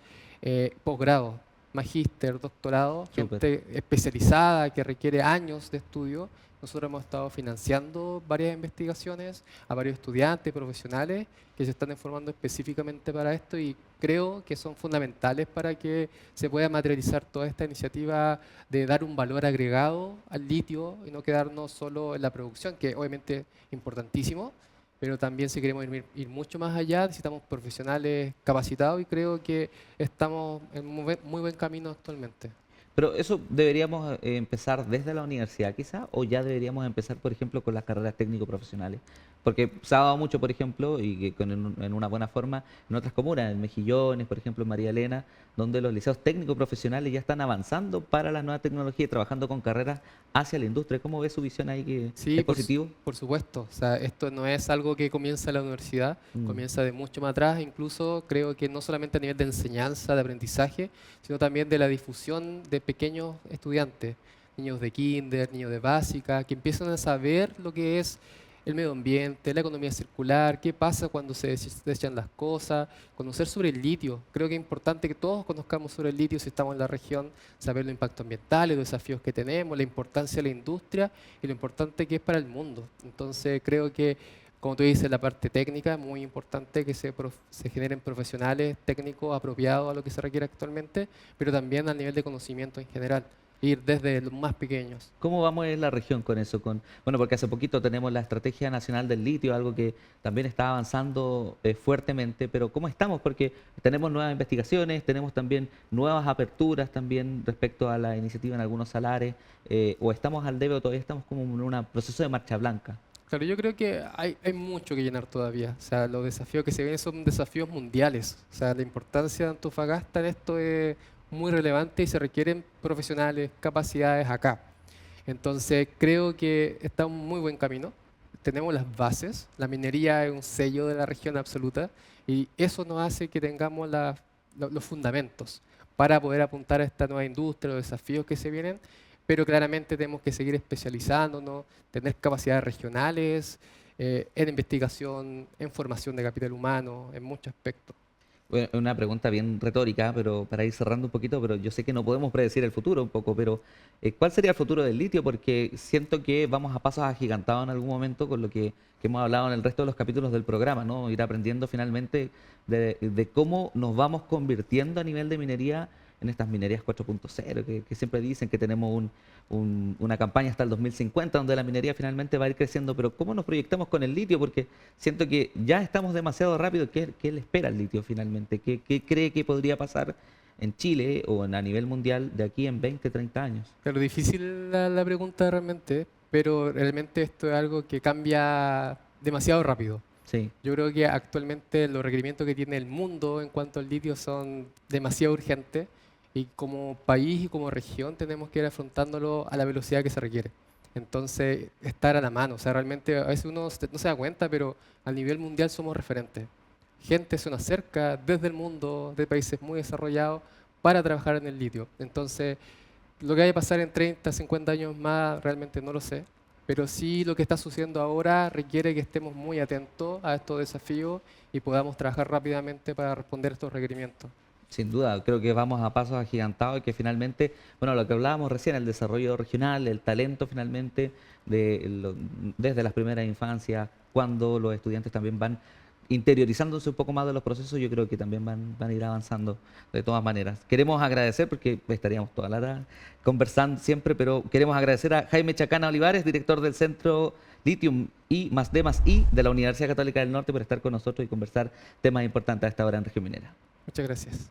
posgrado, magíster, doctorado, gente especializada que requiere años de estudio. Nosotros hemos estado financiando varias investigaciones a varios estudiantes, profesionales que se están formando específicamente para esto y creo que son fundamentales para que se pueda materializar toda esta iniciativa de dar un valor agregado al litio y no quedarnos solo en la producción, que obviamente es importantísimo, pero también si queremos ir mucho más allá, necesitamos profesionales capacitados y creo que estamos en muy buen camino actualmente. Pero eso deberíamos empezar desde la universidad quizá, o ya deberíamos empezar, por ejemplo, con las carreras técnico-profesionales. Porque se ha dado mucho, por ejemplo, y que en una buena forma, en otras comunas, en Mejillones, por ejemplo, en María Elena, donde los liceos técnico-profesionales ya están avanzando para las nuevas tecnologías y trabajando con carreras hacia la industria. ¿Cómo ve su visión ahí? Que ¿es positivo? Por supuesto. O sea, esto no es algo que comienza en la universidad, comienza de mucho más atrás. Incluso creo que no solamente a nivel de enseñanza, de aprendizaje, sino también de la difusión de pequeños estudiantes, niños de kinder, niños de básica, que empiezan a saber lo que es el medio ambiente, la economía circular, qué pasa cuando se desechan las cosas, conocer sobre el litio. Creo que es importante que todos conozcamos sobre el litio si estamos en la región, saber los impactos ambientales, los desafíos que tenemos, la importancia de la industria y lo importante que es para el mundo. Entonces creo que, como tú dices, la parte técnica es muy importante que se generen profesionales técnicos apropiados a lo que se requiere actualmente, pero también al nivel de conocimiento en general. Ir desde los más pequeños. ¿Cómo vamos en la región con eso? Bueno, porque hace poquito tenemos la Estrategia Nacional del Litio, algo que también está avanzando fuertemente, pero ¿cómo estamos? Porque tenemos nuevas investigaciones, tenemos también nuevas aperturas también respecto a la iniciativa en algunos salares, o estamos al debe o todavía estamos como en un proceso de marcha blanca. Claro, yo creo que hay mucho que llenar todavía. O sea, los desafíos que se vienen son desafíos mundiales. O sea, la importancia de Antofagasta en esto es muy relevante y se requieren profesionales, capacidades acá. Entonces, creo que está en un muy buen camino. Tenemos las bases, la minería es un sello de la región absoluta y eso nos hace que tengamos los fundamentos para poder apuntar a esta nueva industria, los desafíos que se vienen, pero claramente tenemos que seguir especializándonos, tener capacidades regionales, en investigación, en formación de capital humano, en muchos aspectos. Bueno, una pregunta bien retórica, pero para ir cerrando un poquito, pero yo sé que no podemos predecir el futuro un poco, pero ¿cuál sería el futuro del litio? Porque siento que vamos a pasos agigantados en algún momento con lo que hemos hablado en el resto de los capítulos del programa, ¿no? Ir aprendiendo finalmente de cómo nos vamos convirtiendo a nivel de minería en estas minerías 4.0, que siempre dicen que tenemos una campaña hasta el 2050 donde la minería finalmente va a ir creciendo, pero ¿cómo nos proyectamos con el litio? Porque siento que ya estamos demasiado rápido. ¿Qué le espera al litio finalmente? ¿Qué cree que podría pasar en Chile o a nivel mundial de aquí en 20, 30 años? Claro, difícil la pregunta realmente, pero realmente esto es algo que cambia demasiado rápido. Sí. Yo creo que actualmente los requerimientos que tiene el mundo en cuanto al litio son demasiado urgentes. Y como país y como región tenemos que ir afrontándolo a la velocidad que se requiere. Entonces, estar a la mano. O sea, realmente a veces uno no se da cuenta, pero a nivel mundial somos referentes. Gente se nos acerca desde el mundo, de países muy desarrollados, para trabajar en el litio. Entonces, lo que vaya a pasar en 30, 50 años más, realmente no lo sé. Pero sí lo que está sucediendo ahora requiere que estemos muy atentos a estos desafíos y podamos trabajar rápidamente para responder a estos requerimientos. Sin duda, creo que vamos a pasos agigantados y que finalmente, bueno, lo que hablábamos recién, el desarrollo regional, el talento finalmente, desde las primeras infancias, cuando los estudiantes también van interiorizándose un poco más de los procesos, yo creo que también van a ir avanzando de todas maneras. Queremos agradecer, porque estaríamos toda la hora conversando siempre, pero queremos agradecer a Jaime Chacana Olivares, director del Centro Lithium I+D+I de la Universidad Católica del Norte, por estar con nosotros y conversar temas importantes a esta hora en Región Minera. Muchas gracias.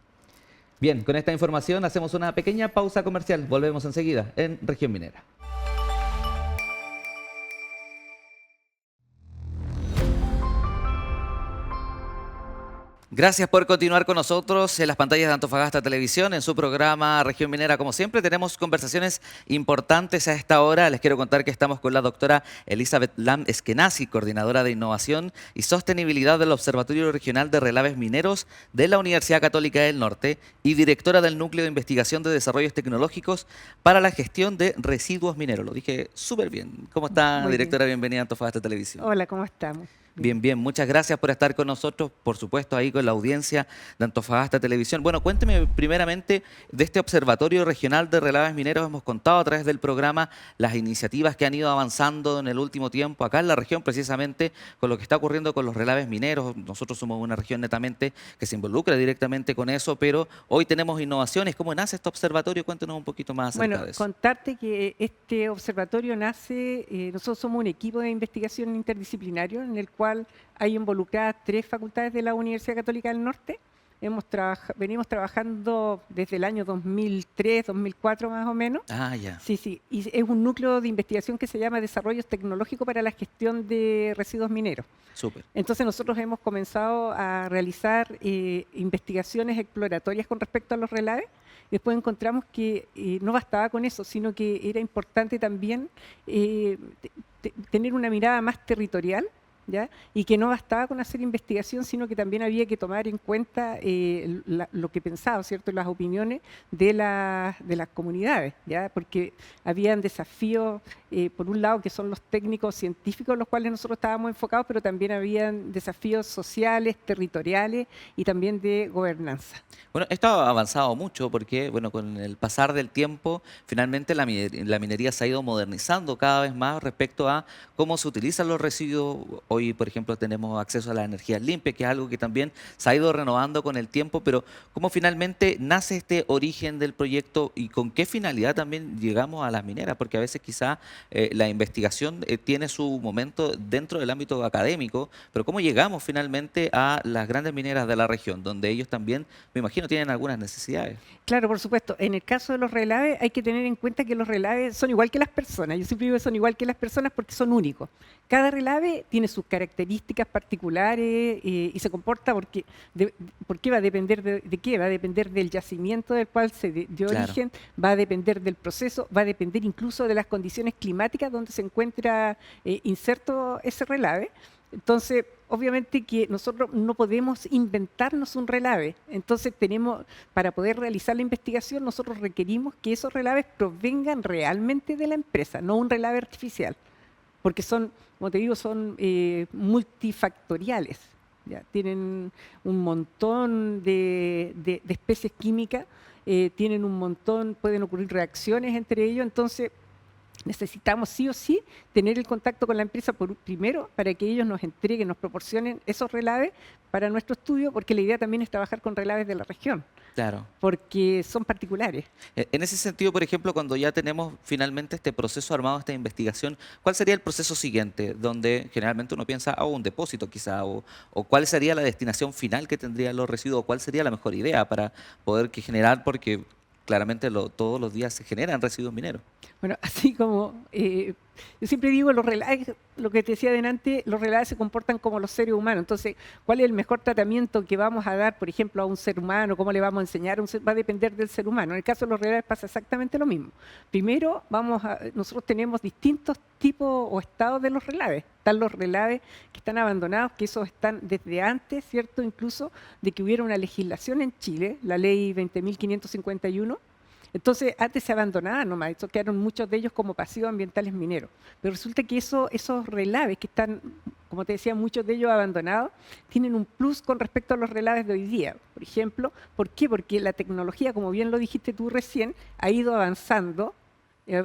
Bien, con esta información hacemos una pequeña pausa comercial. Volvemos enseguida en Región Minera. Gracias por continuar con nosotros en las pantallas de Antofagasta Televisión, en su programa Región Minera. Como siempre, tenemos conversaciones importantes a esta hora. Les quiero contar que estamos con la doctora Elizabeth Lam Eskenazi, coordinadora de Innovación y Sostenibilidad del Observatorio Regional de Relaves Mineros de la Universidad Católica del Norte y directora del Núcleo de Investigación de Desarrollos Tecnológicos para la Gestión de Residuos Mineros. Lo dije súper bien. ¿Cómo está, Muy directora? bien. Bienvenida a Antofagasta Televisión. Hola, ¿cómo estamos? Bien, bien. Muchas gracias por estar con nosotros, por supuesto, ahí con la audiencia de Antofagasta Televisión. Bueno, cuénteme primeramente de este Observatorio Regional de Relaves Mineros. Hemos contado a través del programa las iniciativas que han ido avanzando en el último tiempo acá en la región, precisamente con lo que está ocurriendo con los relaves mineros. Nosotros somos una región netamente que se involucra directamente con eso, pero hoy tenemos innovaciones. ¿Cómo nace este observatorio? Cuéntanos un poquito más acerca de eso. Contarte que este observatorio nace, nosotros somos un equipo de investigación interdisciplinario en el cual hay involucradas 3 facultades de la Universidad Católica del Norte. Venimos trabajando desde el año 2003, 2004 más o menos. Ah, ya. Sí, sí. Y es un núcleo de investigación que se llama Desarrollos Tecnológicos para la Gestión de Residuos Mineros. Súper. Entonces nosotros hemos comenzado a realizar investigaciones exploratorias con respecto a los relaves. Después encontramos que no bastaba con eso, sino que era importante también tener una mirada más territorial, ¿ya? Y que no bastaba con hacer investigación, sino que también había que tomar en cuenta lo que pensaba, ¿cierto? Las opiniones de las comunidades, ¿ya? Porque habían desafíos, por un lado, que son los técnicos científicos, en los cuales nosotros estábamos enfocados, pero también habían desafíos sociales, territoriales y también de gobernanza. Bueno, esto ha avanzado mucho porque, bueno, con el pasar del tiempo, finalmente la minería se ha ido modernizando cada vez más respecto a cómo se utilizan los residuos. Hoy, por ejemplo, tenemos acceso a la energía limpia, que es algo que también se ha ido renovando con el tiempo, pero ¿cómo finalmente nace este origen del proyecto y con qué finalidad también llegamos a las mineras? Porque a veces quizá la investigación tiene su momento dentro del ámbito académico, pero ¿cómo llegamos finalmente a las grandes mineras de la región, donde ellos también, me imagino, tienen algunas necesidades? Claro, por supuesto. En el caso de los relaves hay que tener en cuenta que los relaves son igual que las personas. Yo siempre digo que son igual que las personas porque son únicos. Cada relave tiene sus características particulares y se comporta porque va a depender de qué, va a depender del yacimiento del cual se dio origen, va a depender del proceso, va a depender incluso de las condiciones climáticas donde se encuentra inserto ese relave. Entonces, obviamente que nosotros no podemos inventarnos un relave. Entonces para poder realizar la investigación, nosotros requerimos que esos relaves provengan realmente de la empresa, no un relave artificial. Porque son, como te digo, son multifactoriales. ¿Ya? Tienen un montón de especies químicas, tienen un montón, pueden ocurrir reacciones entre ellos, entonces necesitamos sí o sí tener el contacto con la empresa primero para que ellos nos entreguen, nos proporcionen esos relaves para nuestro estudio, porque la idea también es trabajar con relaves de la región. Claro. Porque son particulares. En ese sentido, por ejemplo, cuando ya tenemos finalmente este proceso armado, esta investigación, ¿cuál sería el proceso siguiente? Donde generalmente uno piensa, un depósito quizá, o cuál sería la destinación final que tendrían los residuos, cuál sería la mejor idea para poder generar, porque claramente todos los días se generan residuos mineros. Bueno, así como yo siempre digo, los relaves, lo que te decía delante, los relaves se comportan como los seres humanos. Entonces, ¿cuál es el mejor tratamiento que vamos a dar, por ejemplo, a un ser humano? ¿Cómo le vamos a enseñar? Va a depender del ser humano. En el caso de los relaves pasa exactamente lo mismo. Primero, nosotros tenemos distintos tipos o estados de los relaves. Están los relaves que están abandonados, que esos están desde antes, ¿cierto? Incluso de que hubiera una legislación en Chile, la ley 20.551. Entonces, antes se abandonaban nomás, quedaron muchos de ellos como pasivos ambientales mineros. Pero resulta que esos relaves que están, como te decía, muchos de ellos abandonados, tienen un plus con respecto a los relaves de hoy día. Por ejemplo, ¿por qué? Porque la tecnología, como bien lo dijiste tú recién, ha ido avanzando,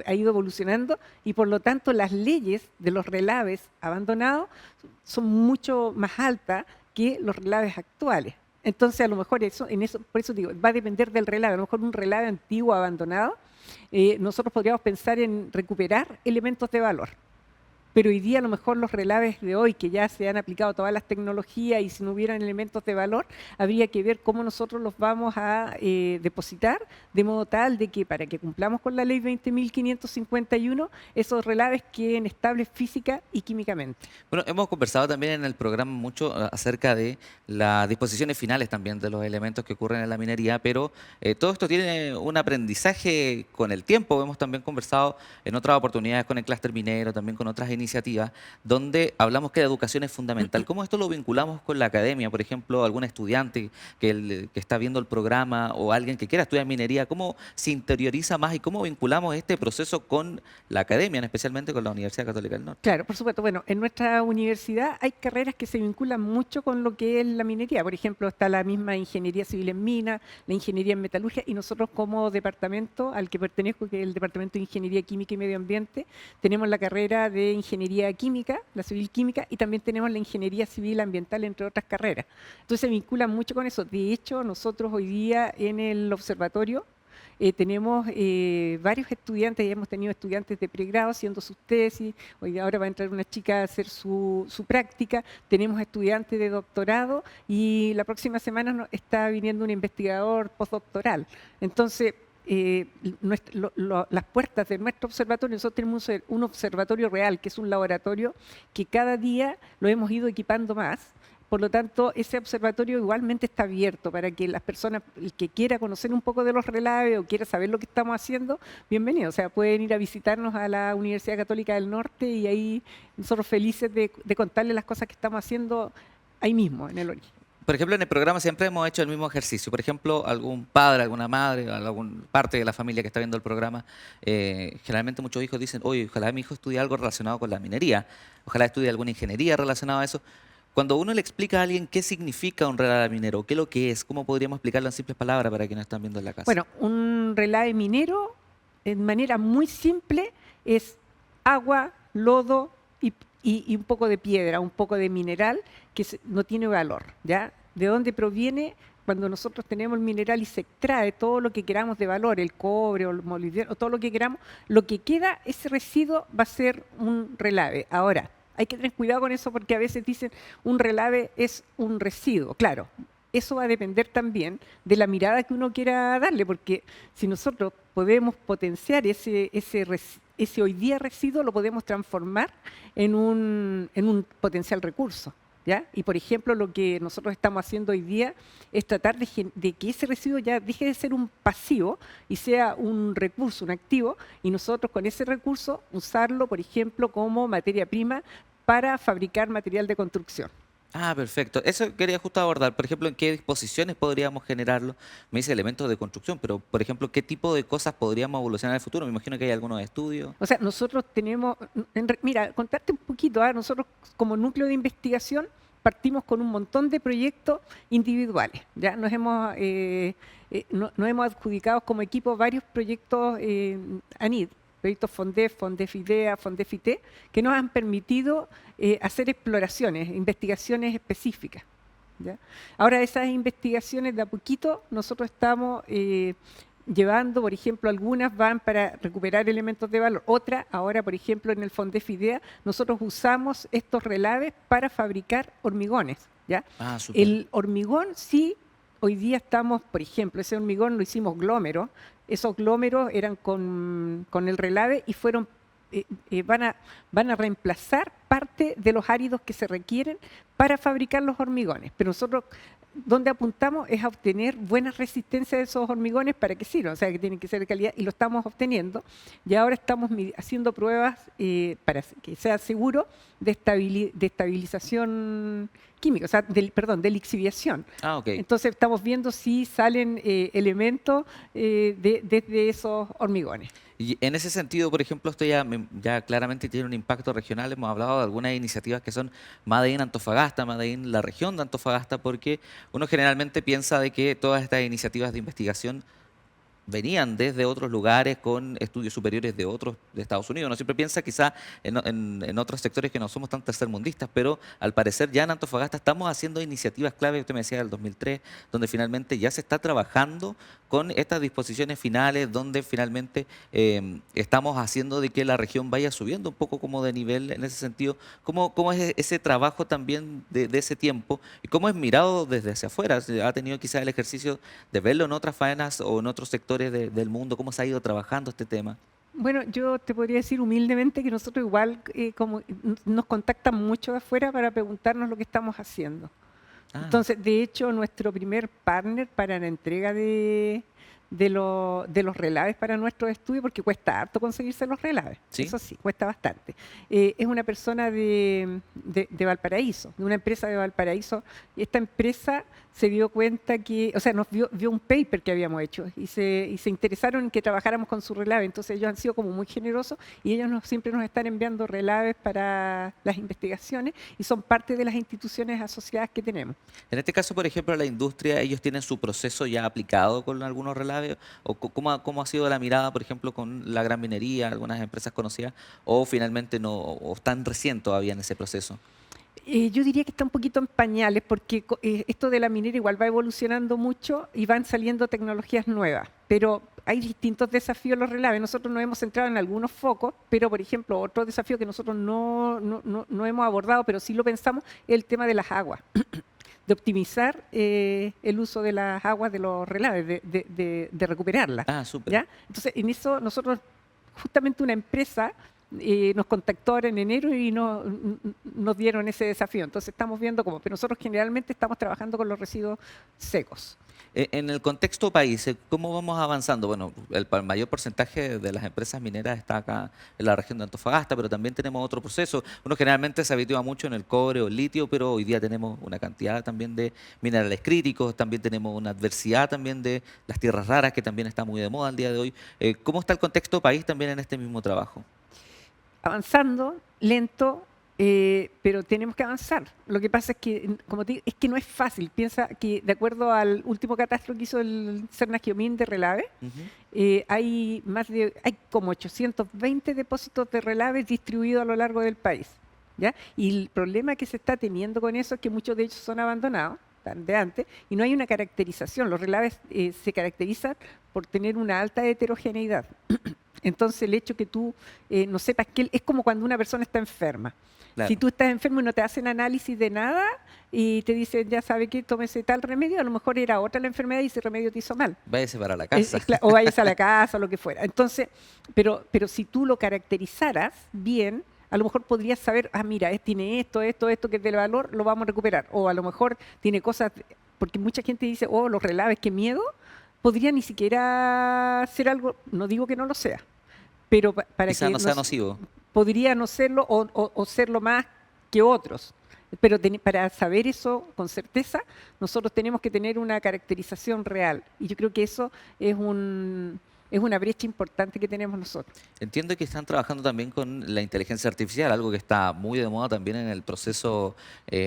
ha ido evolucionando y por lo tanto las leyes de los relaves abandonados son mucho más altas que los relaves actuales. Entonces, a lo mejor por eso digo, va a depender del relave. A lo mejor un relave antiguo, abandonado, nosotros podríamos pensar en recuperar elementos de valor. Pero hoy día a lo mejor los relaves de hoy, que ya se han aplicado todas las tecnologías y si no hubieran elementos de valor, habría que ver cómo nosotros los vamos a depositar, de modo tal de que para que cumplamos con la ley 20.551, esos relaves queden estables física y químicamente. Bueno, hemos conversado también en el programa mucho acerca de las disposiciones finales también de los elementos que ocurren en la minería, pero todo esto tiene un aprendizaje con el tiempo. Hemos también conversado en otras oportunidades con el clúster minero, también con otras iniciativas, donde hablamos que la educación es fundamental. ¿Cómo esto lo vinculamos con la academia? Por ejemplo, algún estudiante que está viendo el programa o alguien que quiera estudiar minería, ¿cómo se interioriza más y cómo vinculamos este proceso con la academia, especialmente con la Universidad Católica del Norte? Claro, por supuesto. Bueno, en nuestra universidad hay carreras que se vinculan mucho con lo que es la minería. Por ejemplo, está la misma ingeniería civil en mina, la ingeniería en metalurgia, y nosotros como departamento al que pertenezco, que es el Departamento de Ingeniería Química y Medio Ambiente, tenemos la carrera de ingeniería química, la civil química, y también tenemos la ingeniería civil ambiental, entre otras carreras. Entonces se vinculan mucho con eso. De hecho, nosotros hoy día en el observatorio tenemos varios estudiantes, ya hemos tenido estudiantes de pregrado haciendo sus tesis, hoy ahora va a entrar una chica a hacer su práctica, tenemos estudiantes de doctorado y la próxima semana está viniendo un investigador postdoctoral. Entonces, las puertas de nuestro observatorio, nosotros tenemos un observatorio real, que es un laboratorio que cada día lo hemos ido equipando más. Por lo tanto, ese observatorio igualmente está abierto para que las personas, el que quiera conocer un poco de los relaves o quiera saber lo que estamos haciendo, bienvenido. O sea, pueden ir a visitarnos a la Universidad Católica del Norte y ahí nosotros felices de contarles las cosas que estamos haciendo ahí mismo, en el origen. Por ejemplo, en el programa siempre hemos hecho el mismo ejercicio. Por ejemplo, algún padre, alguna madre, alguna parte de la familia que está viendo el programa, generalmente muchos hijos dicen, oye, ojalá mi hijo estudie algo relacionado con la minería, ojalá estudie alguna ingeniería relacionada a eso. Cuando uno le explica a alguien qué significa un relave minero, qué es lo que es, ¿cómo podríamos explicarlo en simples palabras para quienes están viendo en la casa? Bueno, un relave minero, en manera muy simple, es agua, lodo y un poco de piedra, un poco de mineral que no tiene valor, ¿ya? ¿De dónde proviene? Cuando nosotros tenemos el mineral y se extrae todo lo que queramos de valor, el cobre o el molibdeno, o todo lo que queramos, lo que queda, ese residuo va a ser un relave. Ahora, hay que tener cuidado con eso porque a veces dicen un relave es un residuo. Claro, eso va a depender también de la mirada que uno quiera darle, porque si nosotros podemos potenciar ese hoy día residuo, lo podemos transformar en un potencial recurso. ¿Ya? Y por ejemplo, lo que nosotros estamos haciendo hoy día es tratar de que ese residuo ya deje de ser un pasivo y sea un recurso, un activo, y nosotros con ese recurso usarlo, por ejemplo, como materia prima para fabricar material de construcción. Ah, perfecto. Eso quería justo abordar. Por ejemplo, ¿en qué disposiciones podríamos generarlo? Me dice elementos de construcción, pero por ejemplo, ¿qué tipo de cosas podríamos evolucionar en el futuro? Me imagino que hay algunos estudios. O sea, nosotros tenemos, mira, contarte un poquito, nosotros como núcleo de investigación partimos con un montón de proyectos individuales. Ya nos hemos adjudicado como equipo varios proyectos ANID, proyectos FONDEF, FONDEF-IDEA, FONDEF-IT, que nos han permitido hacer exploraciones, investigaciones específicas. ¿Ya? Ahora, esas investigaciones de a poquito nosotros estamos llevando, por ejemplo, algunas van para recuperar elementos de valor. Otras, ahora, por ejemplo, en el FONDEF-IDEA, nosotros usamos estos relaves para fabricar hormigones. ¿Ya? Ah, súper. El hormigón sí. Hoy día estamos, por ejemplo, ese hormigón lo hicimos glómero. Esos glómeros eran con el relave y van a reemplazar parte de los áridos que se requieren para fabricar los hormigones. Pero nosotros, donde apuntamos es a obtener buenas resistencias de esos hormigones para que sirvan, o sea, que tienen que ser de calidad, y lo estamos obteniendo. Y ahora estamos haciendo pruebas para que sea seguro de estabilización química, o sea, de lixiviación. Ah, ok. Entonces estamos viendo si salen elementos desde esos hormigones. Y en ese sentido, por ejemplo, esto ya claramente tiene un impacto regional. Hemos hablado de algunas iniciativas que son Made in Antofagasta, Made in la región de Antofagasta, porque uno generalmente piensa de que todas estas iniciativas de investigación venían desde otros lugares con estudios superiores de Estados Unidos. Uno siempre piensa quizá en otros sectores que no somos tan tercermundistas, pero al parecer ya en Antofagasta estamos haciendo iniciativas clave, usted me decía del 2003, donde finalmente ya se está trabajando con estas disposiciones finales, donde finalmente estamos haciendo de que la región vaya subiendo un poco como de nivel en ese sentido. ¿Cómo es ese trabajo también de ese tiempo y cómo es mirado desde hacia afuera? ¿Ha tenido quizá el ejercicio de verlo en otras faenas o en otros sectores del mundo? ¿Cómo se ha ido trabajando este tema? Bueno, yo te podría decir humildemente que nosotros igual como nos contactan mucho de afuera para preguntarnos lo que estamos haciendo. Entonces, de hecho, nuestro primer partner para la entrega de los relaves para nuestros estudios, porque cuesta harto conseguirse los relaves, ¿sí? Eso sí, cuesta bastante. Es una persona de Valparaíso, de una empresa de Valparaíso. Esta empresa se dio cuenta que, o sea, nos vio un paper que habíamos hecho y se interesaron en que trabajáramos con su relave. Entonces ellos han sido como muy generosos y ellos siempre nos están enviando relaves para las investigaciones y son parte de las instituciones asociadas que tenemos. En este caso, por ejemplo, la industria, ¿ellos tienen su proceso ya aplicado con algunos relaves? ¿O cómo ha sido la mirada, por ejemplo, con la gran minería, algunas empresas conocidas, o finalmente no, o están recién todavía en ese proceso? Yo diría que está un poquito en pañales porque esto de la minera igual va evolucionando mucho y van saliendo tecnologías nuevas, pero hay distintos desafíos en los relaves. Nosotros nos hemos centrado en algunos focos, pero por ejemplo otro desafío que nosotros no hemos abordado, pero sí lo pensamos, es el tema de las aguas. De optimizar el uso de las aguas de los relaves, de recuperarlas. Ah, súper. ¿Ya? Entonces, en eso nosotros, justamente una empresa nos contactó ahora en enero y nos dieron ese desafío. Entonces estamos viendo cómo, pero nosotros generalmente estamos trabajando con los residuos secos. En el contexto país, ¿cómo vamos avanzando? Bueno, el mayor porcentaje de las empresas mineras está acá en la región de Antofagasta, pero también tenemos otro proceso. Uno generalmente se habitúa mucho en el cobre o el litio, pero hoy día tenemos una cantidad también de minerales críticos, también tenemos una adversidad también de las tierras raras, que también está muy de moda al día de hoy. ¿Cómo está el contexto país también en este mismo trabajo? Avanzando, lento, pero tenemos que avanzar. Lo que pasa es que, como te digo, es que no es fácil. Piensa que, de acuerdo al último catastro que hizo el Cernagiomín de relave, hay como 820 depósitos de relave distribuidos a lo largo del país. ¿ya? Y el problema que se está teniendo con eso es que muchos de ellos son abandonados de antes y no hay una caracterización. Los relaves se caracterizan por tener una alta heterogeneidad. Entonces el hecho que tú no sepas que es como cuando una persona está enferma. Claro. Si tú estás enfermo y no te hacen análisis de nada y te dicen, ya sabe que tómese tal remedio, a lo mejor era otra la enfermedad y ese remedio te hizo mal. Váyase para la casa. O vayas a la casa o lo que fuera. Entonces, pero si tú lo caracterizaras bien, a lo mejor podrías saber, mira, tiene esto que es del valor, lo vamos a recuperar. O a lo mejor tiene cosas, porque mucha gente dice, los relaves, qué miedo, podría ni siquiera ser algo, no digo que no lo sea, pero para Quizá que no sea nocivo. podría no serlo o serlo más que otros. Pero para saber eso con certeza, nosotros tenemos que tener una caracterización real. Y yo creo que eso es una brecha importante que tenemos nosotros. Entiendo que están trabajando también con la inteligencia artificial, algo que está muy de moda también en el proceso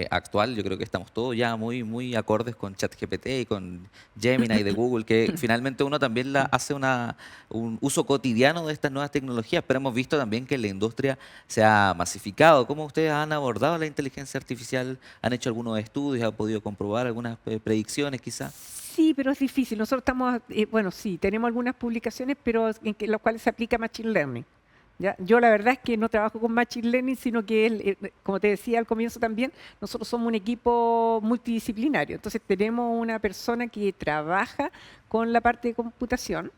actual. Yo creo que estamos todos ya muy acordes con ChatGPT y con Gemini de Google, que finalmente uno también hace un uso cotidiano de estas nuevas tecnologías, pero hemos visto también que la industria se ha masificado. ¿Cómo ustedes han abordado la inteligencia artificial? ¿Han hecho algunos estudios? ¿Han podido comprobar algunas predicciones quizás? Sí, pero es difícil. Nosotros estamos, sí, tenemos algunas publicaciones, pero en las cuales se aplica Machine Learning. ¿Ya? Yo la verdad es que no trabajo con Machine Learning, sino que, como te decía al comienzo también, nosotros somos un equipo multidisciplinario. Entonces tenemos una persona que trabaja con la parte de computación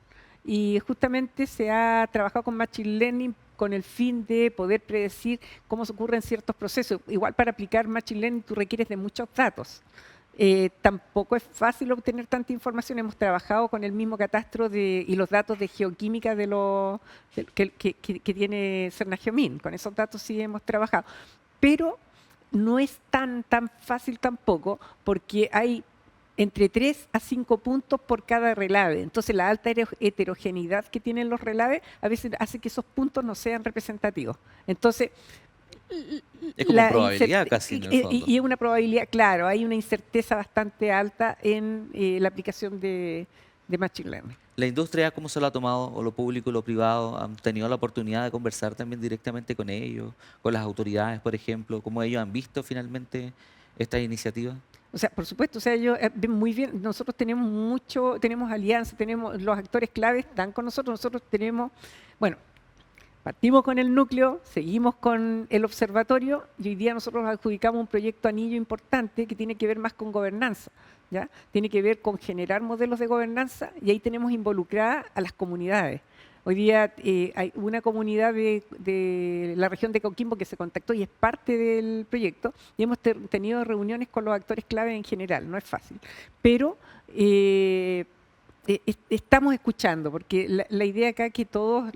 y justamente se ha trabajado con Machine Learning con el fin de poder predecir cómo se ocurren ciertos procesos. Igual para aplicar Machine Learning tú requieres de muchos datos. Tampoco es fácil obtener tanta información. Hemos trabajado con el mismo catastro y los datos de geoquímica que tiene Cernageomin. Con esos datos sí hemos trabajado. Pero no es tan fácil tampoco, porque hay entre 3 a 5 puntos por cada relave. Entonces la alta heterogeneidad que tienen los relaves a veces hace que esos puntos no sean representativos. Entonces, es como una probabilidad casi en el fondo. Y es una probabilidad, claro, hay una incerteza bastante alta en la aplicación de Machine Learning. ¿La industria cómo se lo ha tomado, o lo público y lo privado? ¿Han tenido la oportunidad de conversar también directamente con ellos, con las autoridades, por ejemplo? ¿Cómo ellos han visto finalmente estas iniciativas? O sea, por supuesto, o sea, ellos ven muy bien, nosotros tenemos alianzas, tenemos los actores claves, están con nosotros tenemos, partimos con el núcleo, seguimos con el observatorio y hoy día nosotros adjudicamos un proyecto anillo importante que tiene que ver más con gobernanza, ¿ya? Tiene que ver con generar modelos de gobernanza y ahí tenemos involucradas a las comunidades. Hoy día hay una comunidad de la región de Coquimbo que se contactó y es parte del proyecto y hemos tenido reuniones con los actores clave en general, no es fácil, pero estamos escuchando porque la idea acá es que todos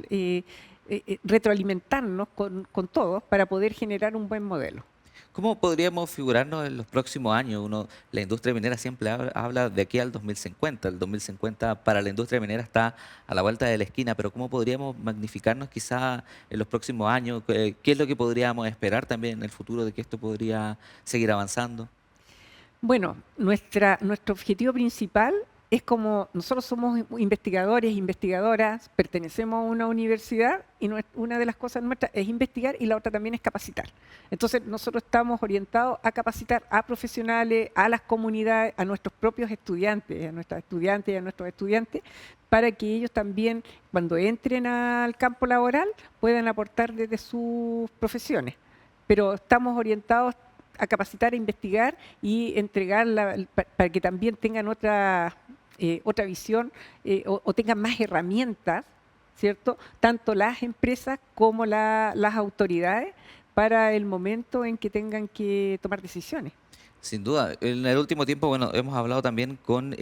retroalimentarnos con todos para poder generar un buen modelo. ¿Cómo podríamos figurarnos en los próximos años? La industria minera siempre habla de aquí al 2050. El 2050 para la industria minera está a la vuelta de la esquina, pero ¿cómo podríamos magnificarnos quizá en los próximos años? ¿Qué es lo que podríamos esperar también en el futuro de que esto podría seguir avanzando? Bueno, nuestro objetivo principal es como nosotros somos investigadores, investigadoras, pertenecemos a una universidad y una de las cosas nuestras es investigar y la otra también es capacitar. Entonces nosotros estamos orientados a capacitar a profesionales, a las comunidades, a nuestros propios estudiantes, a nuestras estudiantes y a nuestros estudiantes, para que ellos también, cuando entren al campo laboral, puedan aportar desde sus profesiones. Pero estamos orientados a capacitar, a investigar y entregar para que también tengan otra visión o tengan más herramientas, ¿cierto? Tanto las empresas como las autoridades para el momento en que tengan que tomar decisiones. Sin duda. En el último tiempo, hemos hablado también con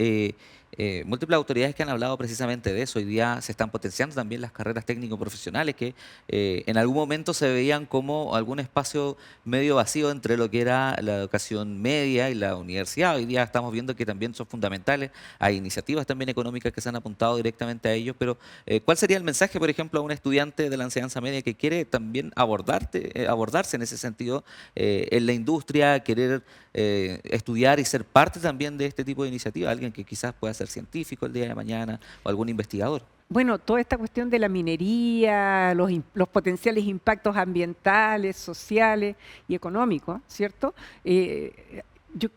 múltiples autoridades que han hablado precisamente de eso. Hoy día se están potenciando también las carreras técnico-profesionales que en algún momento se veían como algún espacio medio vacío entre lo que era la educación media y la universidad. Hoy día estamos viendo que también son fundamentales. Hay iniciativas también económicas que se han apuntado directamente a ellos, pero ¿cuál sería el mensaje, por ejemplo, a un estudiante de la enseñanza media que quiere también abordarse en ese sentido en la industria, querer estudiar y ser parte también de este tipo de iniciativas? Alguien que quizás pueda ser científico el día de mañana o algún investigador. bueno, toda esta cuestión de la minería, los potenciales impactos ambientales, sociales y económicos, ¿cierto? Yo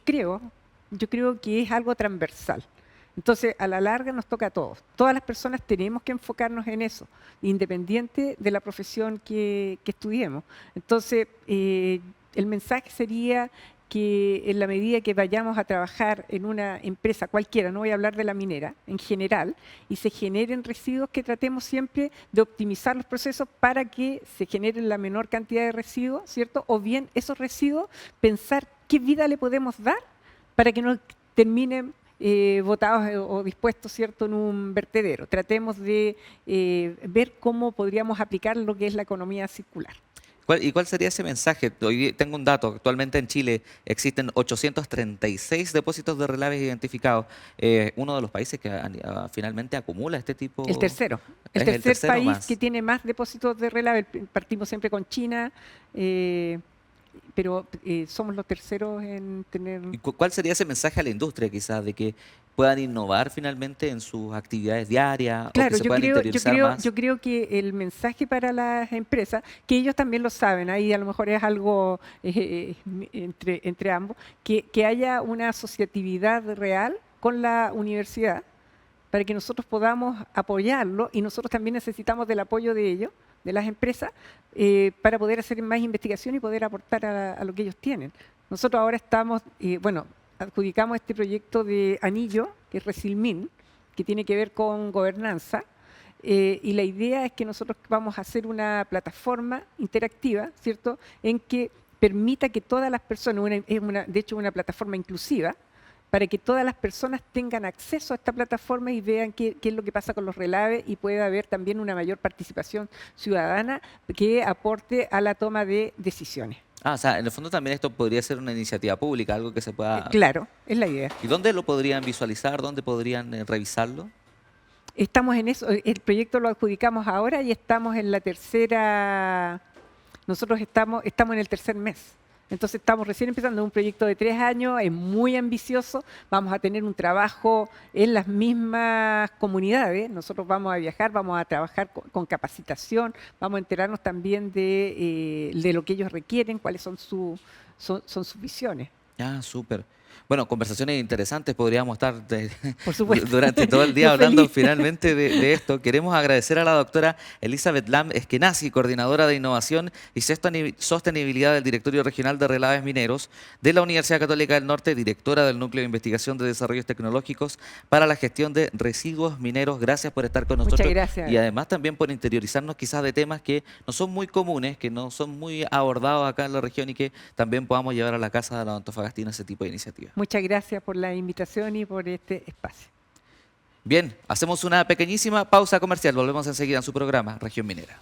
creo que es algo transversal. Entonces, a la larga nos toca a todos. Todas las personas tenemos que enfocarnos en eso, independiente de la profesión que estudiemos. Entonces, el mensaje sería que en la medida que vayamos a trabajar en una empresa cualquiera, no voy a hablar de la minera, en general, y se generen residuos, que tratemos siempre de optimizar los procesos para que se generen la menor cantidad de residuos, ¿cierto? O bien esos residuos, pensar qué vida le podemos dar para que no terminen botados o dispuestos, ¿cierto?, en un vertedero. Tratemos de ver cómo podríamos aplicar lo que es la economía circular. ¿Y cuál sería ese mensaje? Hoy tengo un dato. Actualmente en Chile existen 836 depósitos de relaves identificados. Uno de los países que finalmente acumula este tipo... El tercero. El tercer país más que tiene más depósitos de relave. Partimos siempre con China, pero somos los terceros en tener... ¿Y cuál sería ese mensaje a la industria, quizás, de que puedan innovar finalmente en sus actividades diarias? Claro, o que se puedan interiorizar más? Yo creo que el mensaje para las empresas, que ellos también lo saben, ahí a lo mejor es algo entre ambos, que haya una asociatividad real con la universidad para que nosotros podamos apoyarlo, y nosotros también necesitamos del apoyo de ellos, de las empresas, para poder hacer más investigación y poder aportar a lo que ellos tienen. Nosotros ahora estamos, adjudicamos este proyecto de anillo, que es Resilmin, que tiene que ver con gobernanza, y la idea es que nosotros vamos a hacer una plataforma interactiva, ¿cierto?, en que permita que todas las personas, de hecho una plataforma inclusiva, para que todas las personas tengan acceso a esta plataforma y vean qué es lo que pasa con los relaves, y pueda haber también una mayor participación ciudadana que aporte a la toma de decisiones. O sea, en el fondo también esto podría ser una iniciativa pública, algo que se pueda... Claro, es la idea. ¿Y dónde lo podrían visualizar? ¿Dónde podrían revisarlo? Estamos en eso. El proyecto lo adjudicamos ahora y estamos en la tercera... Nosotros estamos en el tercer mes. Entonces estamos recién empezando un proyecto de 3 años, es muy ambicioso, vamos a tener un trabajo en las mismas comunidades, nosotros vamos a viajar, vamos a trabajar con capacitación, vamos a enterarnos también de lo que ellos requieren, cuáles son sus visiones. Súper. Bueno, conversaciones interesantes, podríamos estar durante todo el día hablando finalmente de esto. Queremos agradecer a la doctora Elizabeth Lam Eskenazi, coordinadora de Innovación y Sostenibilidad del Directorio Regional de Relaves Mineros de la Universidad Católica del Norte, directora del Núcleo de Investigación de Desarrollos Tecnológicos para la Gestión de Residuos Mineros. Gracias por estar con nosotros. Muchas gracias. Y además también por interiorizarnos quizás de temas que no son muy comunes, que no son muy abordados acá en la región, y que también podamos llevar a la casa de los antofagastinos ese tipo de iniciativas. Muchas gracias por la invitación y por este espacio. Bien, hacemos una pequeñísima pausa comercial. Volvemos enseguida en su programa Región Minera.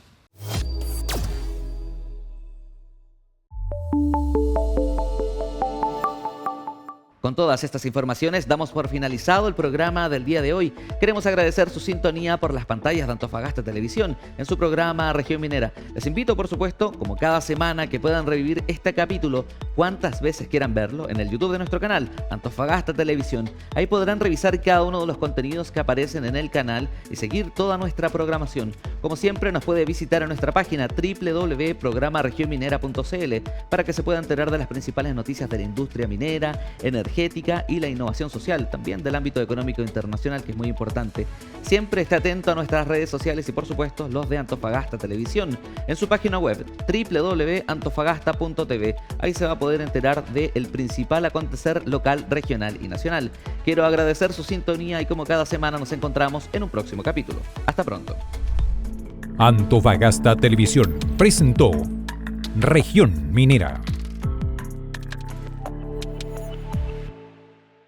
Con todas estas informaciones damos por finalizado el programa del día de hoy. Queremos agradecer su sintonía por las pantallas de Antofagasta Televisión en su programa Región Minera. Les invito, por supuesto, como cada semana, que puedan revivir este capítulo cuantas veces quieran verlo en el YouTube de nuestro canal, Antofagasta Televisión. Ahí podrán revisar cada uno de los contenidos que aparecen en el canal y seguir toda nuestra programación. Como siempre, nos puede visitar en nuestra página www.programaregionminera.cl para que se pueda enterar de las principales noticias de la industria minera, energética y la innovación social, también del ámbito económico internacional, que es muy importante. Siempre esté atento a nuestras redes sociales y, por supuesto, los de Antofagasta Televisión en su página web www.antofagasta.tv. Ahí se va a poder enterar del principal acontecer local, regional y nacional. Quiero agradecer su sintonía y, como cada semana, nos encontramos en un próximo capítulo. Hasta pronto. Antofagasta Televisión presentó Región Minera.